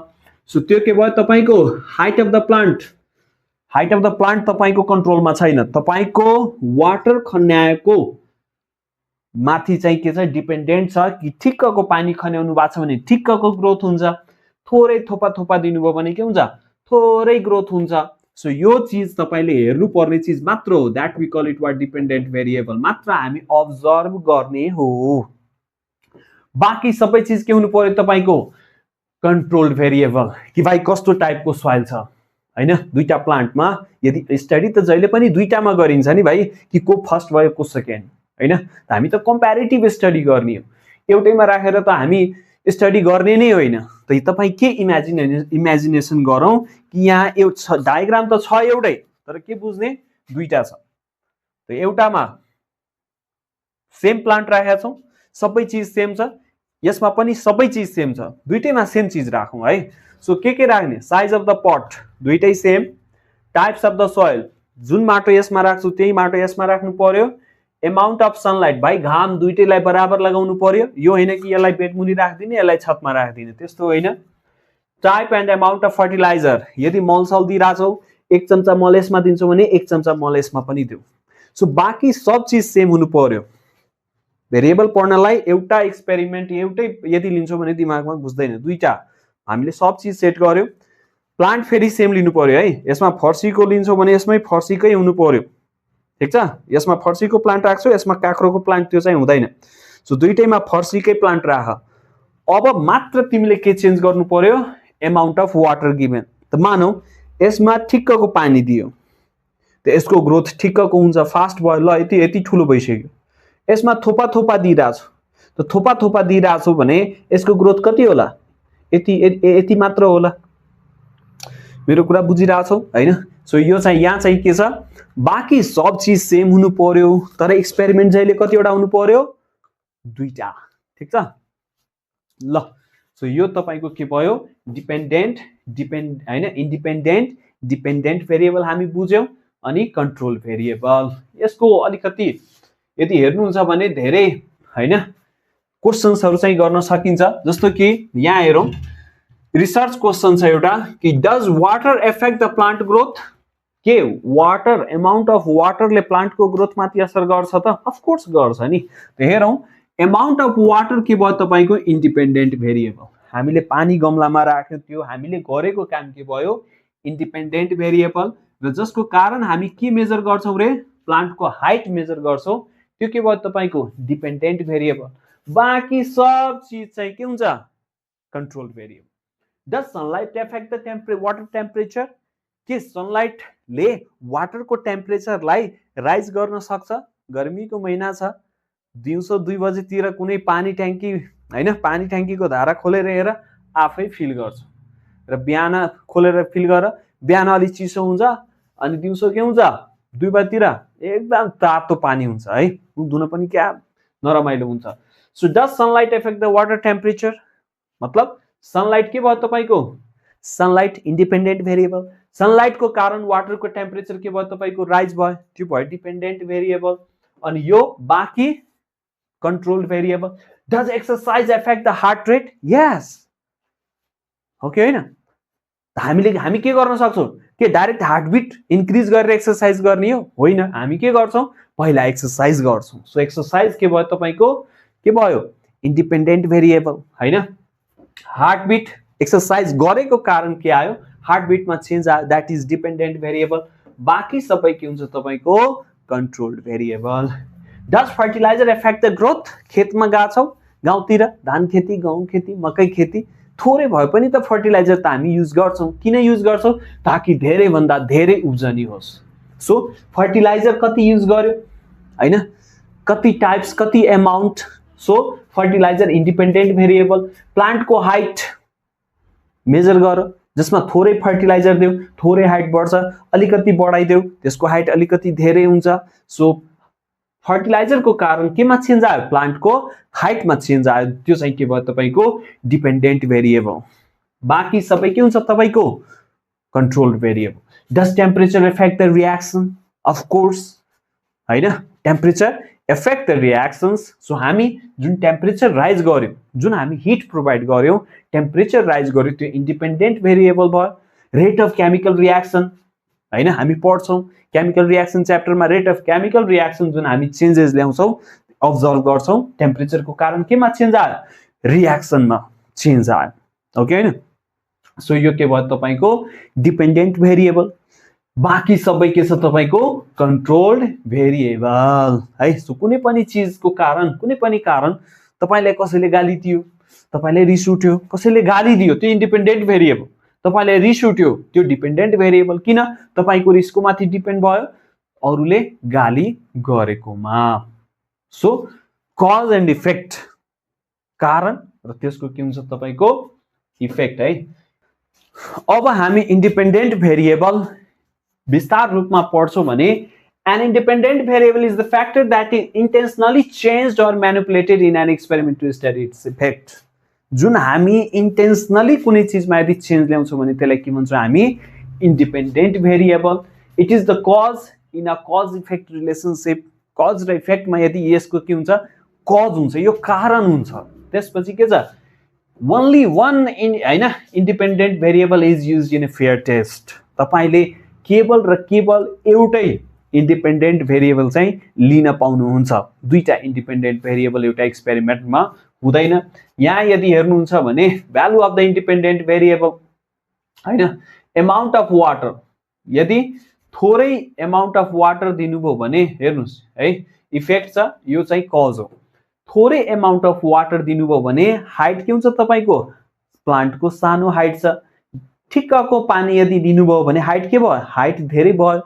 सो त्यो के भयो तपाईको हाइट अफ द प्लान्ट तपाईको कन्ट्रोलमा छैन तपाईको वाटर खन्याएको माथि चाहिँ के छ डिपेन्डेन्ट छ कि ठिक्कको पानी खन्याउनु भएको छ भने ठिक्कको ग्रोथ हुन्छ थोरै थोपा दिनुभयो भने के हुन्छ थोरै ग्रोथ हुन्छ सो यो चीज तपाईले हेर्नु पर्ने चीज मात्र हो that we call it what dependent variable मात्र हामी अब्जर्भ गर्ने हो बाकी सबै चीज के हुनु पर्यो तपाईको कन्ट्रोल्ड भेरिएबल कि भाइ कस्तो टाइपको सोइल छ हैन दुईटा प्लान्टमा यदि स्टडी त जहिले पनि दुईटामा गरिन्छ नि भाइ कि को फर्स्ट भयो को सेकेन्ड हैन हामी त कम्प्यारेटिभ स्टडी गर्ने हो एउटैमा राखेर त हामी स्टडी गर्ने नै होइन त तपाई के इमेजिनेसन गरौं कि यहाँ एउटा डायग्राम त छ एउटै तर के बुझ्ने दुईटा छ त एउटामा सेम प्लान्ट राखेका छौं सबै चीज सेम छ यसमा पनि सबै चीज सेम छ दुईटैमा सेम चीज राखौं है सो के राख्ने साइज अफ द पट दुईटै same types of the soil जुन माटो यसमा राख्छु त्यही माटो यसमा राख्नु पर्यो अमाउन्ट अफ सनलाइट भाइ घाम दुईटैलाई बराबर लगाउनु पर्यो यो हैन कि यसलाई बेडमुनि राख्दिने यसलाई छतमा राख्दिने त्यस्तो होइन type and amount of fertiliser यदि मलसल दिइराछौ एक चम्चा मल यसमा दिन्छौ भने एक चम्चा मल यसमा पनि दिउ सो बाकी सब चीज सेम हुनु पर्यो भेरिएबल पढ्नलाई एउटा एक्सपेरिमेन्ट एउटै यदि लिन्छौ भने दिमागमा बुझ्दैन दुईटा हामीले सब चीज सेट गर्यो प्लान्ट फेरि सेम लिनु पर्यो है यसमा फर्सीको लिन्छौ भने यसमै फर्सीकै हुनु पर्यो ठीक छ यसमा फर्सीको प्लान्ट राख्छौ यसमा काँक्रोको प्लान्ट त्यो चाहिँ हुँदैन सो दुईटैमा फर्सीकै प्लान्ट राख अब मात्र तिमीले के चेन्ज गर्नु पर्यो अमाउन्ट अफ वाटर गिभन त मानौ यसमा ठिक्कको पानी दियो त यसको ग्रोथ ठिक्कको हुन्छ फास्ट भयो ल यति ठुलो भइसक्यो यसमा थोपा दिइराछु त थोपा दिइराछु भने यसको ग्रोथ कति होला यति मात्र होला मेरो कुरा बुझिराछौ हैन सो यो चाहिँ यहाँ चाहिँ के छ बाकी सब चीज सेम हुनु पर्यो तर एक्सपेरिमेन्ट जहिले कतिवटा हुनु पर्यो दुईटा ठीक छ ल सो यो तपाईको के भयो हैन इन्डिपेन्डेन्ट डिपेन्डेन्ट भेरिएबल हामी बुझ्यौ अनि कन्ट्रोल भेरिएबल यसको अलिकति यदि हेर्नुहुन्छ भने धेरै हैन क्वेशन्सहरु चाहिँ गर्न सकिन्छ जस्तो कि यहाँ हेरौं रिसर्च क्वेशन छ एउटा कि does water effect the plant growth के वाटर अमाउन्ट अफ वाटरले प्लान्टको ग्रोथ माथि असर गर्छ त अफ कोर्स गर्छ नि त हेरौं अमाउन्ट अफ वाटर के भयो तपाईको इन्डिपेन्डेन्ट भेरिएबल हामीले पानी गमलामा राख्यौ त्यो हामीले गरेको काम के भयो इन्डिपेन्डेन्ट भेरिएबल र जसको कारण हामी के मेजर गर्छौं रे प्लान्टको हाइट मेजर गर्छौं त्यो के भयो तपाईको डिपेन्डेन्ट भेरिएबल बाकी सब चीज चाहिँ के हुन्छ control variable does sunlight effect the water temperature के सनलाइटले वाटरको टेम्परेचरलाई राइज गर्न सक्छ गर्मीको महिना छ दिउँसो 2 बजेतिर कुनै पानी ट्याङ्की हैन पानी ट्याङ्कीको धारा खोलेर हेर आफै फिल गर्छ र बिहान खोलेर फिल गर बिहान अलि चिसो हुन्छ अनि दिउँसो के हुन्छ दुई बजेतिर एकदम तातो पानी हुन्छ है धुन पनि क्या नरमाइलो हुन्छ so does sunlight effect the water temperature मतलब सनलाइट के भयो तपाईको सनलाइट इन्डिपेन्डेन्ट भेरिएबल सनलाइट को कारण वाटर को टेम्परेचर के भयो तपाईको राइज भयो त्यो भयो डिपेन्डेन्ट भेरिएबल अनि यो बाँकी controlled variable does exercise affect the heart rate yes हो कि हैन हामी के गर्न सक्छौं के डाइरेक्ट हार्टबिट इन्क्रिज गरेर एक्सरसाइज गर्ने हो होइन हामी के गर्छौं पहिला एक्सरसाइज गर्छौं सो एक्सरसाइज के भयो तपाईको के भयो इन्डिपेन्डेन्ट भेरिएबल हैन हार्टबिट एक्सरसाइज गरेको कारण के आयो हार्टबिटमा चेन्ज आयो दैट इज डिपेन्डेन्ट भेरिएबल बाकी सबै के हुन्छ तपाईको controlled variable does fertiliser affect the growth खेतमा गाछौ गाउँतिर धान खेती गहुँ खेती मकै खेती थोरै भए पनि त फर्टिलाइजर त हामी युज गर्छौं किन युज गर्छौं ताकि धेरै भन्दा धेरै उब्जनी होस् सो फर्टिलाइजर कति युज गर्यो हैन कति टाइप्स कति amount so fertiliser independent variable plant को हाइट मेजर गर जसमा थोरै फर्टिलाइजर देऊ थोरै हाइट बढ्छ अलिकति बढाइदेऊ त्यसको हाइट अलिकति धेरै हुन्छ सो फर्टिलाइजर को कारण केमा चेन्ज आयो प्लान्ट को हाइट में चेन्ज आयो त्यो चाहिँ के भयो तपाईको डिपेन्डेन्ट भेरिएबल बाकी सबै के हुन्छ तपाईको controlled variable does temperature affect the reaction of course हैन temperature affect the reactions so हामी जुन टेम्परेचर राइज गर्यो जुन हामी हिट प्रोवाइड गर्यौं टेम्परेचर राइज गर्यो त्यो इन्डिपेन्डेन्ट भेरिएबल भयो रेट अफ केमिकल रिएक्सन हैन हामी पढ्छौं केमिकल रिएक्सन च्याप्टरमा रेट अफ केमिकल रिएक्सन जुन हामी चेन्जेस ल्याउँछौं अब्जर्भ गर्छौं टेम्परेचर को कारण केमा चेन्ज आयो रिएक्सनमा चेन्ज आयो ओके हैन सो यो के भयो तपाईको डिपेन्डेन्ट भेरिएबल बाकी सबै के छ तपाईको कंट्रोल्ड भेरिएबल है सो कुनै पनि चीजको कारण कुनै पनि कारण तपाईलाई कसैले गाली दियो तपाईलाई रिस उठ्यो कसैले गाली दियो त्यो इन्डिपेन्डेन्ट भेरिएबल तपाईलाई रिस उठ्यो त्यो डिपेन्डेन्ट भेरिएबल किन तपाईको रिसको माथि डिपेन्ड भयो अरूले गाली गरेकोमा सो कज एन्ड इफेक्ट कारण र त्यसको के हुन्छ तपाईको इफेक्ट है अब हामी इन्डिपेन्डेन्ट भेरिएबल विस्तार रूपमा पढ्छौं भने an independent variable is the factor that is intentionally changed or manipulated in an experiment to study its effect जुन हामी इन्टेन्सनली कुनै चीजमा यदि चेन्ज ल्याउँछौं भने त्यसलाई के भन्छौं हामी independent variable it is the cause in a cause effect relationship cause र इफेक्टमा यदि यसको के हुन्छ कज हुन्छ यो कारण हुन्छ त्यसपछि के छ ओन्ली वन हैन independent variable is used in a fair test तपाईले केवल र केवल एउटै इन्डिपेन्डेन्ट भेरिएबल चाहिँ लिन पाउनुहुन्छ दुईटा इन्डिपेन्डेन्ट भेरिएबल एउटा एक्सपेरिमेन्टमा हुँदैन यहाँ यदि हेर्नुहुन्छ भने value of the independent variable हैन अमाउन्ट अफ वाटर यदि थोरै अमाउन्ट अफ वाटर दिनुभयो भने हेर्नुस् है इफेक्ट छ यो चाहिँ कज हो थोरै अमाउन्ट अफ वाटर दिनुभयो भने हाइट के हुन्छ तपाईको प्लान्टको सानो हाइट छ ठिक्कको पानी यदि दिनुभयो भने हाइट के भयो हाइट धेरै भयो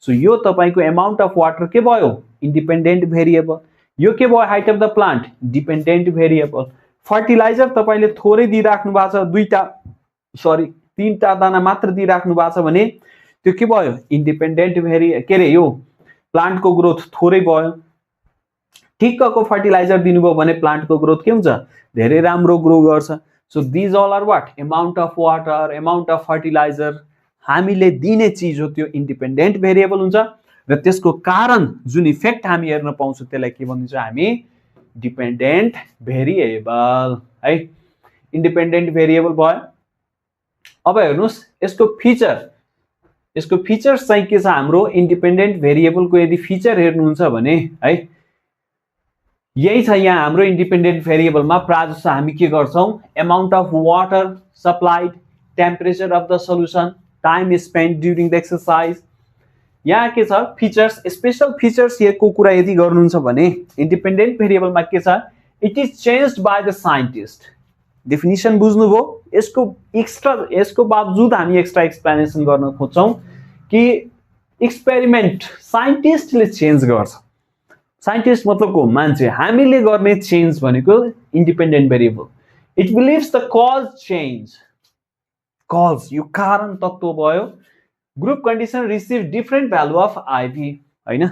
सो यो तपाईको अमाउन्ट अफ वाटर के भयो इन्डिपेन्डेन्ट भेरिएबल यो के भयो height of the plant dependent variable fertiliser तपाईले थोरै दिइराख्नु भएको छ दुईटा सरी तीनटा दाना मात्र दिइराख्नु भएको छ भने त्यो के भयो इन्डिपेन्डेन्ट के रे यो प्लान्टको ग्रोथ थोरै भयो ठिक्कको फर्टिलाइजर दिनुभयो भने प्लान्टको ग्रोथ के हुन्छ धेरै राम्रो ग्रो गर्छ so these all are what amount of water amount of fertiliser हामीले दिने चीज हो त्यो इन्डिपेन्डेन्ट भेरिएबल हुन्छ र त्यसको कारण जुन इफेक्ट हामी हेर्न पाउँछौं त्यसलाई के भनिन्छ हामी डिपेन्डेन्ट भेरिएबल है इन्डिपेन्डेन्ट भेरिएबल भयो अब हेर्नुस् यसको फिचर्स चाहिँ के छ हाम्रो इन्डिपेन्डेन्ट भेरिएबलको यदि फिचर हेर्नुहुन्छ भने है यही छ यहाँ हाम्रो इन्डिपेन्डेन्ट भेरिएबलमा प्राय जसो हामी के गर्छौं amount of water supplied temperature of the solution time spend during the exercise यहाँ के छ फिचर्स स्पेशल फिचर्स को कुरा यदि गर्नुहुन्छ भने इन्डिपेन्डेन्ट भेरिएबलमा के छ it is changed by the scientist definition बुझ्नुभयो यसको बावजुद हामी एक्स्ट्रा एक्सप्लेनेसन गर्न खोज्छौं कि एक्सपेरिमेन्ट साइन्टिस्टले चेन्ज गर्छ साइन्टिस्ट मतलबको मान्छे हामीले गर्ने चेन्ज भनेको independent variable it believes the cause change cause यो कारण तत्व भयो group condition receive different value of IV हैन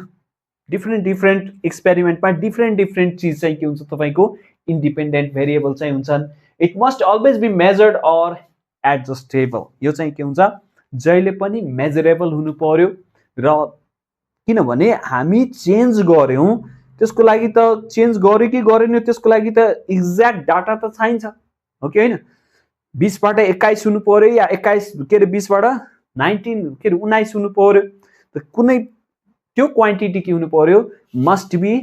डिफरेन्ट एक्सपेरिमेन्टमा डिफरेन्ट चीज चाहिँ के हुन्छ तपाईको इन्डिपेन्डेन्ट भेरिएबल चाहिँ हुन्छन् it must always be measured or adjustable यो चाहिँ के हुन्छ जहिले पनि मेजरेबल हुनु पर्यो र किनभने हामी चेन्ज गर्यौं त्यसको लागि त चेन्ज गर्यो कि गरेन त्यसको लागि त एक्ज्याक्ट डाटा त चाहिन्छ हो कि हैन 20 बाट 21 हुनु पर्यो या 21 के रे 20 बाट 19 के रे 19 हुनु पर्यो त कुनै त्यो क्वान्टिटी के हुनु पर्यो मस्ट बी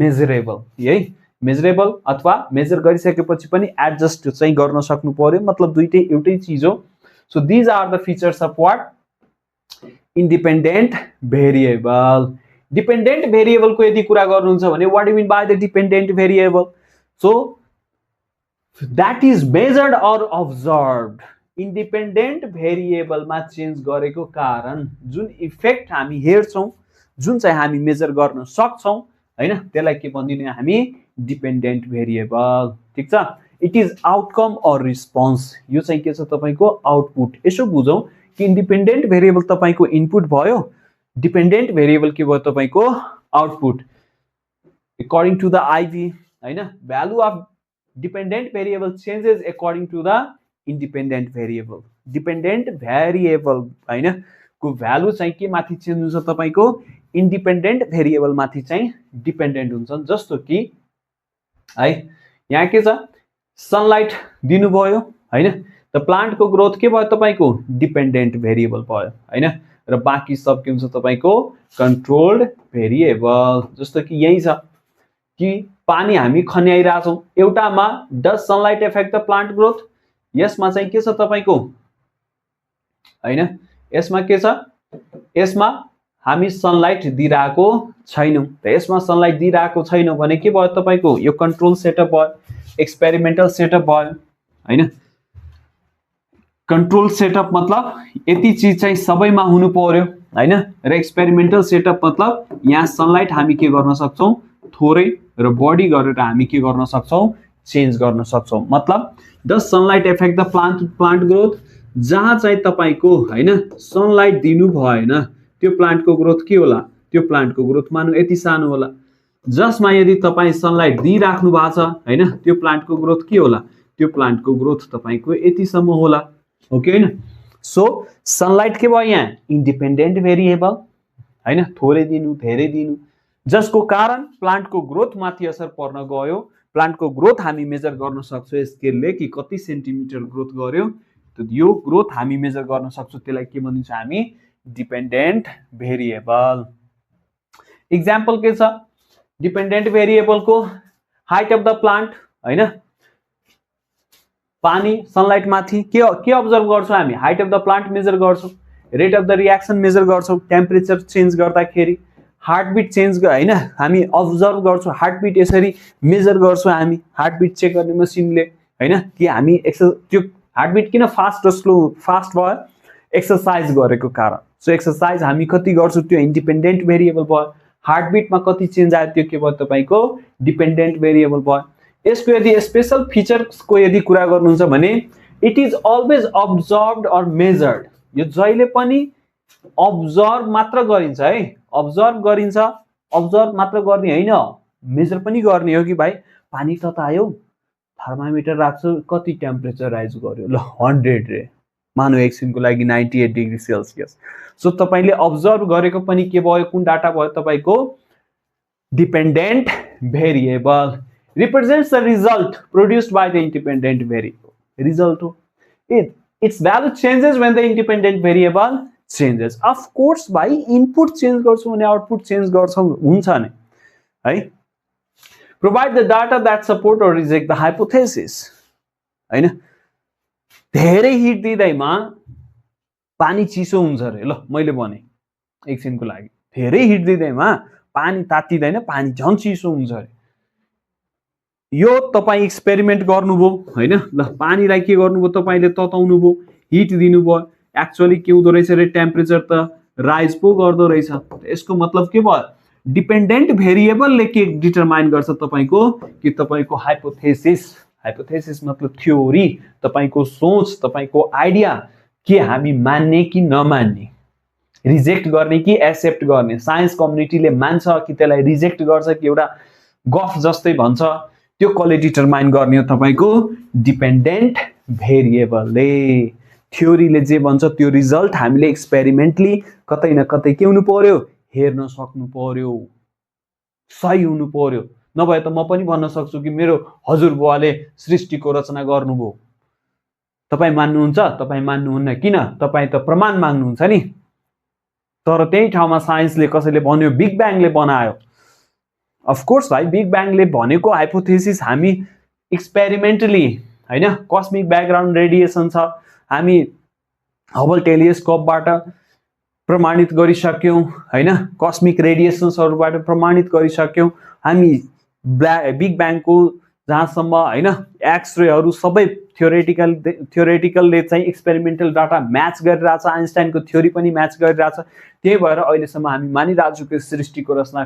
मेजरेबल है मेजरेबल अथवा मेजर गरिसकेपछि पनि एडजस्ट चाहिँ गर्न सक्नु पर्यो मतलब दुईटै एउटै चीज हो so these are the features of what independent variable dependent variable को यदि कुरा गर्नुहुन्छ भने what do you mean by the dependent variable so that is measured or observed independent variable मा चेन्ज गरेको कारण जुन इफेक्ट हामी हेर्छौं जुन चाहिँ हामी मेजर गर्न सक्छौं हैन त्यसलाई के भन्दिने हामी डिपेन्डेन्ट भेरिएबल ठीक छ it is outcome or response यो चाहिँ के छ तपाईको आउटपुट यसो बुझौं कि इन्डिपेन्डेन्ट भेरिएबल तपाईको इनपुट भयो डिपेन्डेन्ट भेरिएबल के भयो तपाईको output according to the IV हैन value of dependent variable changes according to the independent variable dependent variable हैन को भ्यालु चाहिँ के माथि चेन्ज हुन्छ तपाईको इन्डिपेन्डेन्ट भेरिएबल माथि चाहिँ डिपेन्डेन्ट हुन्छ जस्तो कि है यहाँ के छ सनलाइट दिनु भयो हैन त प्लान्ट को ग्रोथ के भयो तपाईको डिपेन्डेन्ट भेरिएबल भयो हैन र बाकी सब के हुन्छ तपाईको कन्ट्रोल्ड भेरिएबल जस्तो कि यही छ कि पानी हामी खन्याइरा छौं एउटामा does sunlight effect the plant growth यसमा चाहिँ के छ तपाईको हैन यसमा के छ यसमा हामी सनलाइट दिइराको छैनौं त यसमा सनलाइट दिइराको छैनौं भने के भयो तपाईको यो कन्ट्रोल सेटअप भयो एक्सपेरिमेन्टल सेटअप भयो हैन कन्ट्रोल सेटअप मतलब यति चीज चाहिँ सबैमा हुनु पर्यो हैन र एक्सपेरिमेन्टल सेटअप मतलब यहाँ सनलाइट हामी के गर्न सक्छौं थोरै र बढी गरेर हामी के गर्न सक्छौं चेन्ज गर्न सक्छौं मतलब does sunlight effect the plant growth जहाँ चाहिँ तपाईको हैन सनलाइट दिनु भएन त्यो प्लान्ट को ग्रोथ के होला त्यो प्लान्ट को ग्रोथ मानु यति सानो होला जसमा यदि तपाई सनलाइट दिइराख्नु भएको छ हैन त्यो प्लान्ट को ग्रोथ के होला त्यो प्लान्ट को ग्रोथ तपाईको यति सम्म होला ओके हैन सो सनलाइट के भयो यहाँ इन्डिपेन्डेन्ट भेरिएबल हैन थोरै दिनु धेरै दिनु जसको कारण प्लान्ट को ग्रोथ माथि असर पर्न गयो प्लान्ट को ग्रोथ हामी मेजर गर्न सक्छौं स्केलले कि कति सेन्टिमिटर ग्रोथ गर्यो त यो ग्रोथ हामी मेजर गर्न सक्छौं त्यसलाई के भनिन्छ हामी डिपेन्डेन्ट भेरिएबल एक्जाम्पल के छ डिपेन्डेन्ट भेरिएबल को हाइट अफ द प्लान्ट हैन पानी सनलाइट माथि के अब्जर्भ गर्छौं हामी height of the plant measure गर्छौं rate of the reaction measure गर्छौं टेम्परेचर चेन्ज गर्दाखेरि हार्टबिट चेन्ज हैन हामी अब्जर्भ गर्छौं हार्टबिट यसरी मेजर गर्छौं हामी हार्टबिट चेक गर्ने मसिनले हैन कि हामी त्यो हार्टबिट किन फास्ट र स्लो फास्ट भयो एक्सरसाइज गरेको कारण सो एक्सरसाइज हामी कति गर्छौं त्यो इन्डिपेन्डेन्ट भेरिएबल भयो हार्टबिटमा कति चेन्ज आयो त्यो के भयो तपाईको डिपेन्डेन्ट भेरिएबल भयो यसको यदि स्पेशल फीचर्स को यदि कुरा गर्नुहुन्छ भने इट इज अलवेज अब्जर्भड और मेजर्ड यो जहिले पनि अब्जर्भ मात्र गरिन्छ है अब्जर्भ मात्र गर्ने हैन मेजर पनि गर्ने हो कि भाइ पानी ततायो थर्मामिटर राख्छु कति टेम्परेचर राइज गर्यो ल 100 रे मानु एकछिनको लागि 98 डिग्री सेल्सियस सो तपाईले अब्जर्भ गरेको पनि के भयो कुन डाटा भयो तपाईको dependent variable represents the result produced by the independent variable result its value changes when the independent variable changes of course by input change गर्छौं अनि आउटपुट चेन्ज गर्छौं हुन्छ नि है provide the data that support or reject the hypothesis हैन धेरै hit दिदैमा पानी चिसो हुन्छ रे ल मैले भने एकछिनको लागि धेरै हिट दिदैमा पानी तातिदैन पानी झन् चिसो हुन्छ रे यो तपाई एक्सपेरिमेन्ट गर्नुभयो हैन ल पानीलाई के गर्नुभयो तपाईले तताउनु भो हिट दिनु भयो एक्चुअली के हुँदो रहेछ रे टेम्परेचर त राइज पो गर्दो रहेछ यसको मतलब के भयो डिपेन्डेन्ट भेरिएबलले के डिटरमाइन गर्छ तपाईको कि तपाईको हाइपोथेसिस मतलब थ्योरी, तपाईको सोच, तपाईको आइडिया के हामी मान्ने कि नमान्ने, रिजेक्ट गर्ने कि एक्सेप्ट गर्ने, साइन्स कम्युनिटीले मान्छ कि त्यसलाई रिजेक्ट गर्छ कि एउटा गफ जस्तै भन्छ, त्यो कसले डिटरमाइन गर्ने हो तपाईको डिपेन्डेन्ट भेरिएबलले। थ्योरीले जे भन्छ त्यो रिजल्ट हामीले एक्सपेरिमेन्टली कतै न कतै के हुनु पर्यो, हेर्न सक्नु पर्यो, सही हुनु पर्यो। नभए त म पनि भन्न सक्छु कि मेरो हजुरबुवाले सृष्टिको रचना गर्नुभयो, तपाईँ मान्नुहुन्छ, तपाईँ मान्नुहुन्न, किन? तपाईँ त प्रमाण माग्नुहुन्छ नि। तर त्यही ठाउँमा साइन्सले कसैले भन्यो बिग ब्याङले बनायो। अफकोर्स भाइ, बिग ब्याङले भनेको हाइपोथेसिस हामी एक्सपेरिमेन्टली हैन, कस्मिक ब्याकग्राउन्ड रेडिएसन छ, हामी हबल टेलिस्कोपबाट प्रमाणित गरिसक्यौं हैन, कस्मिक रेडिएसन्सहरुबाट प्रमाणित गरिसक्यौं हामी। बिग ब्याङको जहाँसम्म हैन एक्स रेहरु सबै थ्योरेटिकलले चाहिँ एक्सपेरिमेन्टल डाटा म्याच गरिरहेछ, आइन्स्टाइनको थ्योरी पनि म्याच गरिरहेछ। त्यही भएर अहिलेसम्म हामी मानिरहेछौँ कि सृष्टिको रचना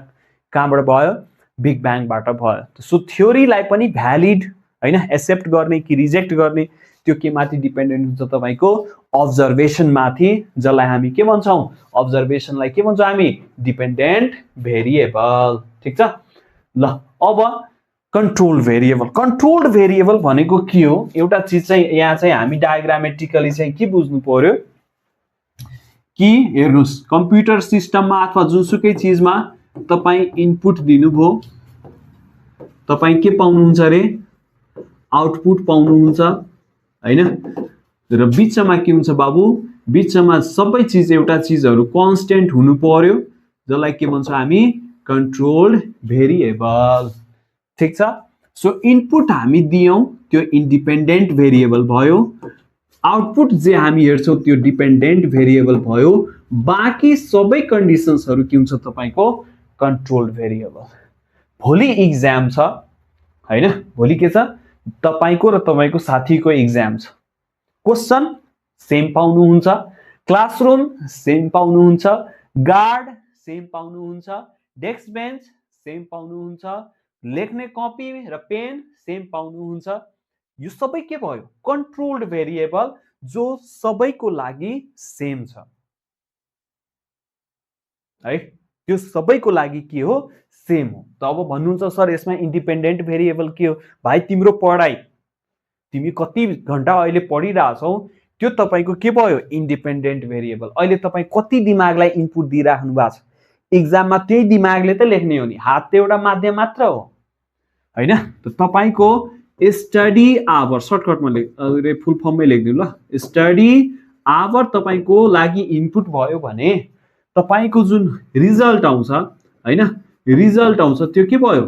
कहाँबाट भयो, बिग ब्याङबाट भयो। सो थ्योरीलाई पनि भ्यालिड हैन एक्सेप्ट गर्ने कि रिजेक्ट गर्ने त्यो के माथि डिपेन्डेन्ट हुन्छ, तपाईको अब्जर्भेसन माथि, जसलाई हामी के भन्छौं, अब्जर्भेसनलाई के भन्छौं हामी, डिपेन्डेन्ट भेरिएबल। ठीक छ। ल अब कन्ट्रोल भेरिएबल। कन्ट्रोल्ड भेरिएबल भनेको के हो? एउटा चीज चाहिँ यहाँ चाहिँ हामी डायग्रामेटिकली चाहिँ के बुझ्नु पर्यो कि हेर्नुस्, कम्प्युटर सिस्टममा अथवा जुनसुकै चीजमा तपाई इनपुट दिनुभयो, तपाई के पाउनुहुन्छ रे, आउटपुट पाउनुहुन्छ हैन। र बीचमा के हुन्छ बाबु, बीचमा सबै चीज एउटा चीजहरु कन्स्टेन्ट हुनु पर्यो, जसलाई के भन्छौं हामी, कन्ट्रोल्ड भेरिएबल। ठीक छ। सो इनपुट हामी दियौं त्यो इन्डिपेन्डेन्ट भेरिएबल भयो, आउटपुट जे हामी हेर्छौं त्यो डिपेन्डेन्ट भेरिएबल भयो, बाँकी सबै कन्डिसन्सहरु के हुन्छ तपाईको कन्ट्रोल्ड भेरिएबल। भोलि एक्जाम छ हैन, भोलि के छ, तपाईको र तपाईको साथीको एक्जाम छ। क्वेशन सेम पाउनुहुन्छ, क्लासरुम सेम पाउनुहुन्छ, गार्ड सेम पाउनुहुन्छ, डेस्क बेन्च सेम पाउनुहुन्छ, लेख्ने कपी र पेन सेम पाउनुहुन्छ। यो सबै के भयो, कन्ट्रोल्ड भेरिएबल, जो सबैको लागि सेम छ है। त्यो सबैको लागि के हो, सेम हो। त अब भन्नुहुन्छ सर यसमा इन्डिपेन्डेन्ट भेरिएबल के हो? भाइ तिम्रो पढाइ, तिमी कति घण्टा अहिले पढिरहेछौ, त्यो तपाईको के भयो, इन्डिपेन्डेन्ट भेरिएबल। अहिले तपाई कति दिमागलाई इनपुट दिइराख्नु भएको छ, एक्जाममा त्यही दिमागले त लेख्ने हो नि, हात त एउटा माध्यम मात्र हो हैन। त तपाईको स्टडी आवर, सर्टकटमा लेख, फुल फर्ममै लेख्दिनु ल, स्टडी आवर तपाईको लागि इनपुट भयो भने तपाईको जुन रिजल्ट आउँछ हैन, रिजल्ट आउँछ त्यो के भयो,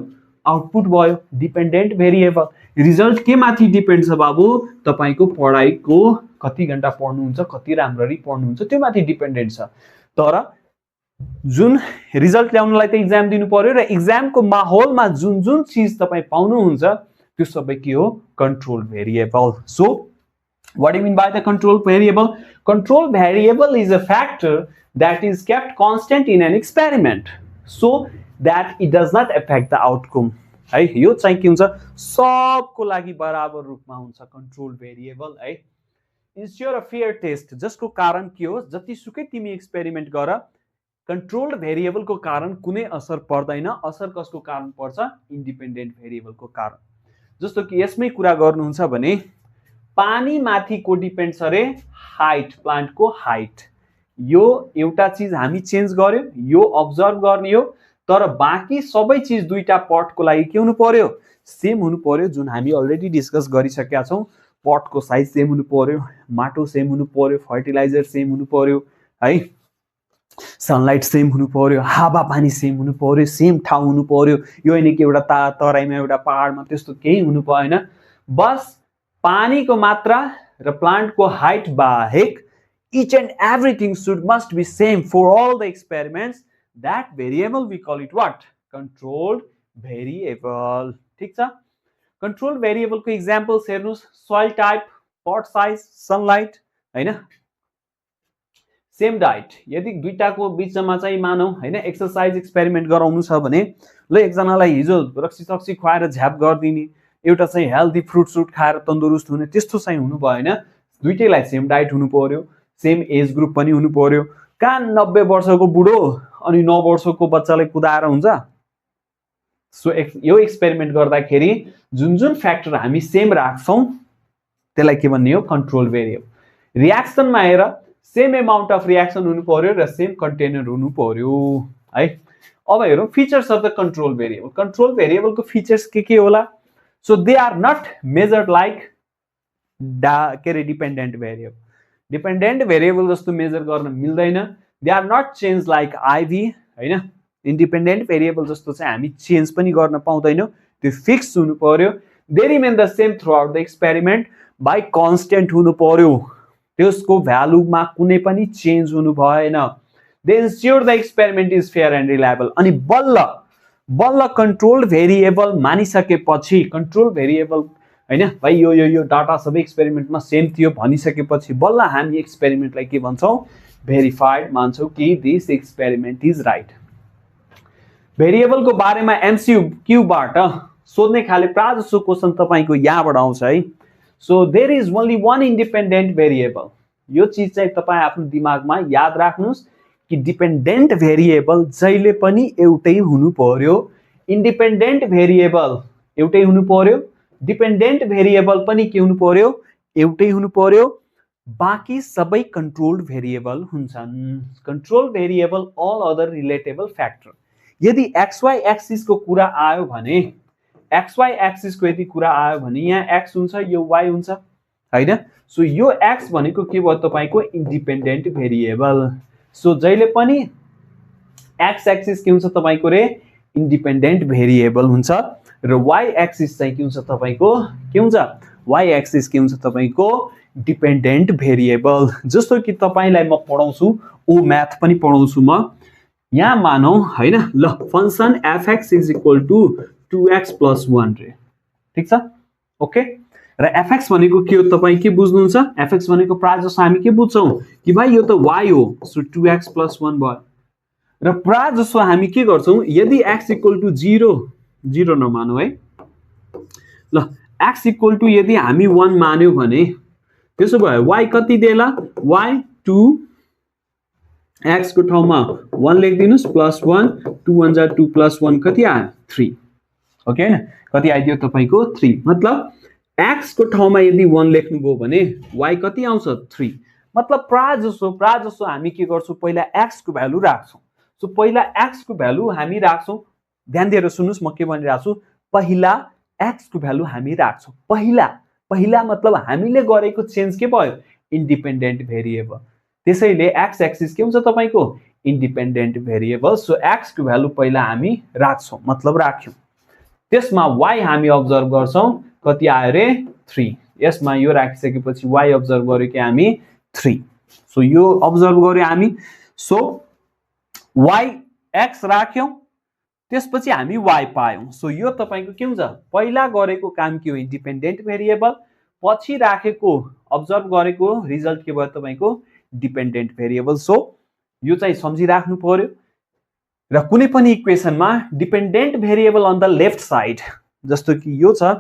आउटपुट भयो, डिपेन्डेन्ट भेरिएबल। रिजल्ट के माथि डिपेन्ड छ बाबु, तपाईको पढाइको कति घण्टा पढ्नुहुन्छ, कति राम्ररी पढ्नुहुन्छ, त्यो माथि डिपेन्डेन्ट छ। तर जुन रिजल्ट ल्याउनलाई त एक्जाम दिनु पर्यो, र एक्जामको माहौलमा जुन जुन चीज तपाई पाउनुहुन्छ त्यो सबै के हो, control variable. So what do you mean by the control variable? Control variable is a factor that is kept constant in an experiment so that it does not affect the outcome. है, यो चाहिँ के हुन्छ, सबको लागि बराबर रूपमा हुन्छ कन्ट्रोल भेरिएबल है। इन्स्योर अ फेयर टेस्ट, जसको कारण के हो, जतिसुकै तिमी एक्सपेरिमेन्ट गर, कन्ट्रोल्ड भेरिएबलको कारण कुनै असर पर्दैन। असर कसको कारण पर्छ, इन्डिपेन्डेन्ट भेरिएबलको कारण। जस्तो कि यसमै कुरा गर्नुहुन्छ भने पानी माथि को डिपेन्ड छ रे, हाइट, प्लान्टको हाइट। यो एउटा चीज हामी चेन्ज गर्यो, यो अब्जर्भ गर्ने हो, तर बाँकी सबै चीज दुईटा पटको लागि के हुनु पर्यो, सेम हुनु पर्यो, जुन हामी अलरेडी डिस्कस गरिसकेका छौं। पटको साइज सेम हुनु पर्यो, माटो सेम हुनु पर्यो, फर्टिलाइजर सेम हुनु पर्यो है, सनलाइट सेम हुनु पर्यो, हावा पानी सेम हुनु पर्यो, सेम ठाउँ हुनु पर्यो। यो हैन कि एउटा तराईमा एउटा पहाडमा त्यस्तो केही हुनु पर्दैन। बस पानीको मात्रा र प्लान्टको हाइट बाहेक each and everything must be same for all the experiments. That variable we call it what, controlled variable। ठीक छ। controlled variable को examples हेर्नुस्, soil type, pot size, sunlight हैन, सेम डाइट यदि दुईटाको बीचमा चाहिँ मानौ हैन एक्सरसाइज एक्सपेरिमेन्ट गराउनु छ भने ल एकजनालाई हिजो रक्सी सक्सी खुवाएर झ्याप गरिदिने एउटा चाहिँ हेल्दी फ्रुट सुट खाएर तन्दुरुस्त हुने त्यस्तो चाहिँ हुनु भएन दुईटैलाई सेम डाइट हुनु पर्यो सेम एज ग्रुप पनि हुनु पर्यो कहाँ 90 वर्षको बुढो अनि 9 वर्षको बच्चालाई कुदाएर हुन्छ सो यो एक्सपेरिमेन्ट गर्दाखेरि जुन जुन फ्याक्टर हामी सेम राख्छौं त्यसलाई के भन्ने हो कन्ट्रोल भेरिएबल रिएक्सनमा हेर सेम अमाउन्ट अफ रिएक्सन हुनु पर्यो र सेम कन्टेनर हुनु पर्यो है अब हेरौं फीचर्स अफ द कन्ट्रोल भेरिएबलको फीचर्स के होला so they are not measured like dependent variable जस्तो मेजर गर्न मिल्दैन they are not change like IV हैन इन्डिपेन्डेन्ट भेरिएबल जस्तो चाहिँ हामी चेन्ज पनि गर्न पाउँदैनौं त्यो फिक्स हुनु पर्यो they remain the same throughout the experiment by constant हुनु पर्यो त्यसको भ्यालुमा कुनै पनि चेन्ज हुनु भएन they ensure the experiment is fair and reliable अनि बल्ल कन्ट्रोल भेरिएबल मानिसकेपछि कन्ट्रोल भेरिएबल हैन भाइ यो डाटा सबै एक्सपेरिमेन्टमा सेम थियो भनिसकेपछि बल्ल हामी एक्सपेरिमेन्टलाई के भन्छौं भेरिफाइड मान्छौं कि दिस एक्सपेरिमेन्ट इज राइट भेरिएबलको बारेमा एमसीक्यू बाट सोध्ने खाले प्राय जसो क्वेशन तपाईको यहाँबाट आउँछ है so there is only one independent variable यो चीज चाहिँ तपाई आफ्नो दिमागमा याद राख्नुस् कि डिपेन्डेन्ट भेरिएबल जहिले पनि एउटै हुनु पर्यो इन्डिपेन्डेन्ट भेरिएबल एउटै हुनु पर्यो डिपेन्डेन्ट भेरिएबल पनि के हुनु पर्यो एउटै हुनु पर्यो बाँकी सबै कन्ट्रोल्ड भेरिएबल हुन्छन् control variable all other relatable factor यदि xy एक्सिस को कुरा आयो भने xy एक्सिस को यदि कुरा आयो भने यहाँ x हुन्छ यो y हुन्छ हैन सो यो x भनेको के भयो तपाईको इन्डिपेन्डेन्ट भेरिएबल सो जहिले पनि x एक्सिस के हुन्छ तपाईको रे इन्डिपेन्डेन्ट भेरिएबल हुन्छ र y एक्सिस चाहिँ के हुन्छ तपाईको के हुन्छ y एक्सिस के हुन्छ तपाईको डिपेन्डेन्ट भेरिएबल जस्तो कि तपाईलाई म पढाउँछु ओ म्याथ पनि पढाउँछु म यहाँ मानौ हैन ल function fx is equal to 2x + 1 रे ठीक छ ओके र fx भनेको के हो तपाई के बुझ्नुहुन्छ fx भनेको प्राय जसो हामी के बुझ्छौं कि भाइ यो त y हो सो 2x + 1 भयो र प्राय जसो हामी के गर्छौं यदि x = 0 नमानौ है ल x = यदि हामी 1 मान्यौ भने त्यसो भए y कति देला y 2 x को ठाउँमा 1 लेख्दिनुस् +1 2 1 2 + 1 कति आयो 3 ओके हैन कति आइदियो तपाईको 3 मतलब x को ठाउँमा यदि 1 लेख्नु भो भने y कति आउँछ 3 मतलब प्राय जसो हामी के गर्छौं पहिला x को भ्यालु राख्छौं सो पहिला x को भ्यालु हामी राख्छौं ध्यान दिएर सुन्नुस् म के भनिराछु पहिला x को भ्यालु हामी राख्छौं पहिला मतलब हामीले गरेको चेन्ज के भयो इन्डिपेन्डेन्ट भेरिएबल त्यसैले x एक्सिस के हुन्छ तपाईको इन्डिपेन्डेन्ट भेरिएबल सो x को भ्यालु पहिला हामी राख्छौं मतलब राख्यौं त्यसमा y हामी अब्जर्भ गर्छौं कति आयो रे 3 यसमा यो राखिसकेपछि y अब्जर्भ गर्यो कि हामी 3 सो यो अब्जर्भ गर्यो हामी सो y x राख्यौं त्यसपछि हामी y पायौं सो यो तपाईको के हुन्छ पहिला गरेको काम के हो इन्डिपेन्डेन्ट भेरिएबल पछि राखेको अब्जर्भ गरेको रिजल्ट के भयो तपाईको डिपेन्डेन्ट भेरिएबल सो यो चाहिँ सम्झिराख्नु पर्यो र कुनै पनि इक्वेसनमा dependent variable on the left side जस्तो कि यो छ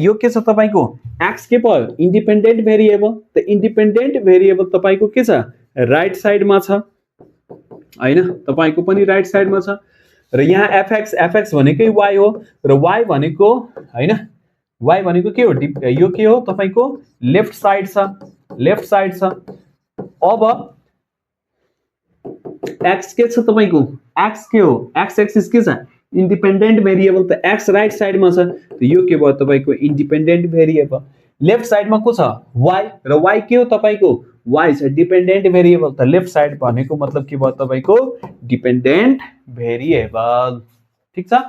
यो के छ तपाईको x के भयो इन्डिपेन्डेन्ट भेरिएबल त इन्डिपेन्डेन्ट भेरिएबल तपाईको के छ राइट साइडमा छ हैन तपाईको पनि राइट साइडमा छ र यहाँ fx भनेकै y हो र y भनेको हैन y भनेको के हो यो के हो तपाईको लेफ्ट साइड छ अब x के छ तपाईको x के हो x एक्सिस के छ इन्डिपेन्डेन्ट भेरिएबल त x राइट साइडमा छ त यो के भयो तपाईको इन्डिपेन्डेन्ट भेरिएबल लेफ्ट साइडमा को छ y र y के हो तपाईको y छ डिपेन्डेन्ट भेरिएबल त लेफ्ट साइड भनेको मतलब के भयो तपाईको डिपेन्डेन्ट भेरिएबल ठीक छ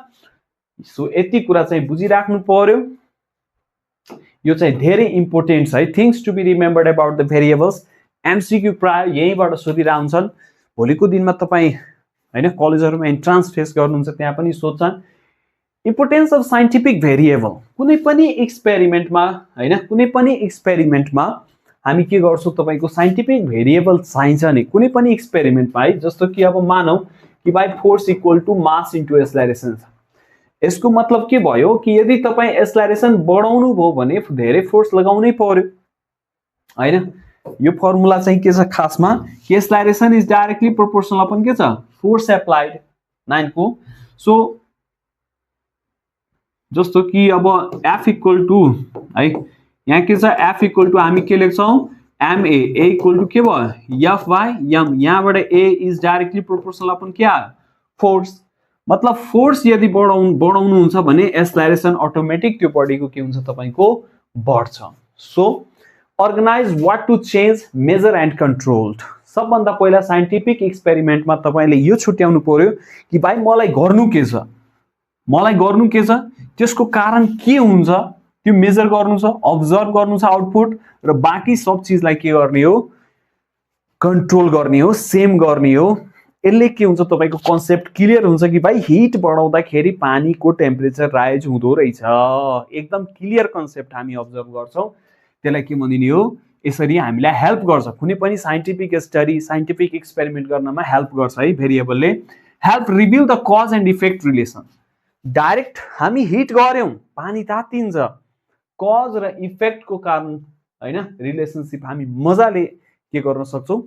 सो यति कुरा चाहिँ बुझिराख्नु पर्यो यो चाहिँ धेरै इम्पोर्टेन्ट छ है things to be remembered about the variables MCQ प्राय यहीबाट सोधिरहन्छन् भोलिको दिनमा तपाई हैन कलेजहरुमा एन्ट्रान्स फेस गर्नुहुन्छ त्यहाँ पनि सोध्छन् इम्पोर्टेन्स अफ साइन्टिफिक भेरिएबल कुनै पनि एक्सपेरिमेन्टमा हामी के गर्छौं तपाईको साइन्टिफिक भेरिएबल चाहिन्छ नि कुनै पनि एक्सपेरिमेन्टमा है जस्तो कि अब मानौ कि भाइ force equal to mass into acceleration छ यसको मतलब के भयो कि यदि तपाई एक्सेलरेसन बढाउनु भयो भने धेरै फोर्स लगाउनै पर्यो हैन यो फर्मुला चाहिँ के छ खासमा कि acceleration is directly proportional upon के छ फोर्स एप्लाइड 9 को सो जस्तो कि अब F इक्वल टु है यहाँ के छ F इक्वल टु हामी के लेख्छौं ma a इक्वल टु के भयो F by m यहाँबाट a is directly proportional upon के आयो फोर्स मतलब फोर्स यदि बढाउनु हुन्छ भने एक्सेलरेसन अटोमेटिक त्यो बडीको के हुन्छ तपाईको बढ्छ so organise what to change measure and controlled सबभन्दा पहिला साइन्टिफिक एक्सपेरिमेन्टमा तपाईले यो छुट्याउनु पर्यो कि भाइ मलाई गर्नु के छ त्यसको कारण के हुन्छ त्यो मेजर गर्नु छ अब्जर्भ गर्नु छ आउटपुट र बाँकी सब चीजलाई के गर्ने हो कन्ट्रोल गर्ने हो सेम गर्ने हो यसले के हुन्छ तपाईको कन्सेप्ट क्लियर हुन्छ कि भाइ हिट बढाउँदाखेरि पानीको टेम्परेचर राइज हुँदो रहेछ एकदम क्लियर कन्सेप्ट हामी अब्जर्भ गर्छौं त्यसलाई के भनिने हो यसरी हामीलाई हेल्प गर्छ कुनै पनि साइन्टिफिक स्टडी साइन्टिफिक एक्सपेरिमेन्ट गर्नमा हेल्प गर्छ है भेरिएबलले help reveal the cause and effect relation direct हामी हिट गर्यौं पानी तातिन्छ कज र इफेक्ट को कारण हैन रिलेशनशिप हामी मजाले के गर्न सक्छौं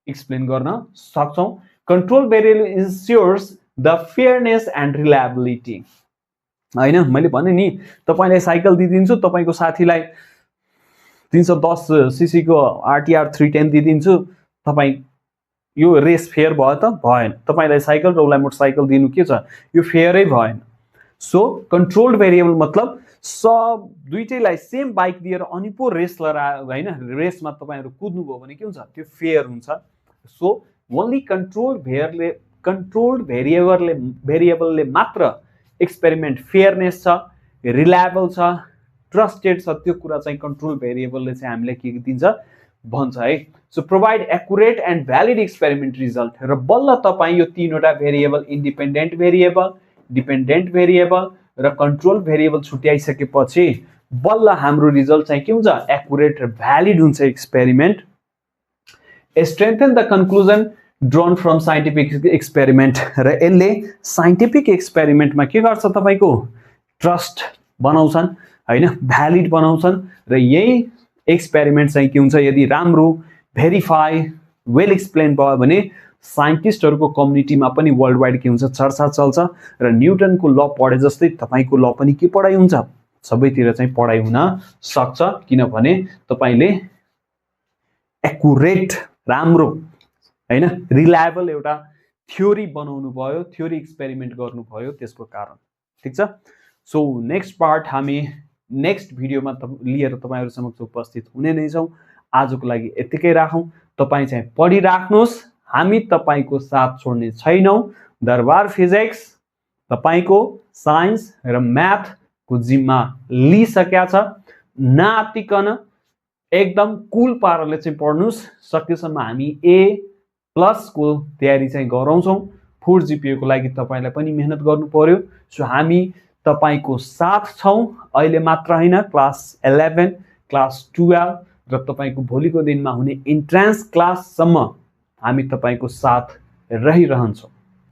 एक्सप्लेन गर्न सक्छौं control variable ensures the fairness and reliability हैन मैले भने नि तपाईलाई साइकल दिदिन्छु तपाईको साथीलाई 310 सीसी को RTR 310 दिदिन्छु तपाई यो रेस फेयर भयो त भएन तपाईलाई साइकल र उलाई मोटरसाइकल दिनु के छ यो फेयरै भएन सो कन्ट्रोल्ड भेरिएबल मतलब सब दुईटैलाई सेम बाइक दिएर अनि पो रेस लरायो हैन रेसमा तपाईहरु कुद्नु भयो भने के हुन्छ त्यो फेयर हुन्छ सो ओन्ली कन्ट्रोल्ड भेरिएबलले मात्र एक्सपेरिमेन्ट फेयरनेस छ रिलायबल छ ट्रस्टेड छ त्यो कुरा चाहिँ कन्ट्रोल भेरिएबलले चाहिँ हामीले के दिन्छ भन्छ है so provide accurate and valid experiment result र बल्ल तपाई यो तीनवटा variable independent variable dependent variable र कन्ट्रोल भेरिएबल छुट्याइसकेपछि बल्ल हाम्रो रिजल्ट चाहिँ के हुन्छ एक्युरेट र भ्यालिड हुन्छ experiment strengthen the conclusion drone from scientific experiment र यसले साइन्टिफिक एक्सपेरिमेन्टमा के गर्छ तपाईको ट्रस्ट बनाउँछन् हैन भ्यालिड बनाउँछन् र यही एक्सपेरिमेन्ट चाहिँ के हुन्छ यदि राम्रो भेरिफाई वेल एक्सप्लेन भयो भने साइन्टिस्टहरुको कम्युनिटीमा पनि वर्ल्ड वाइड के हुन्छ चर्चा चल्छ र न्यूटनको ल पढे जस्तै तपाईको ल पनि के पढाइ हुन्छ सबैतिर चाहिँ पढाइ हुन सक्छ किनभने तपाईले एक्युरेट राम्रो हैन रिलायबल एउटा थ्योरी बनाउनु भयो थ्योरी एक्सपेरिमेन्ट गर्नु भयो त्यसको कारण ठीक छ सो नेक्स्ट पार्ट हामी नेक्स्ट भिडियोमा लिएर तपाईहरु समक्ष उपस्थित हुने नै छौं आजको लागि यतिकै राखौं तपाई चाहिँ पढिराख्नुस् हामी तपाईको साथ छोड्ने छैनौं दरबार फिजिक्स तपाईको साइन्स र म्याथ को जिम्मा लिइसकेका छ नातिकन एकदम कुल पाराले चाहिँ पढ्नुस् सकेसम्म हामी A+ को तयारी चाहिँ गराउँछौं 4 GPA को लागि तपाईलाई पनि मेहनत गर्नु पर्यो सो हामी तपाईको साथ छौं अहिले मात्र हैन क्लास 11 क्लास 12 र तपाईको भोलिको दिनमा हुने इन्ट्रान्स क्लास सम्म हामी तपाईको साथ रहिरहन्छौं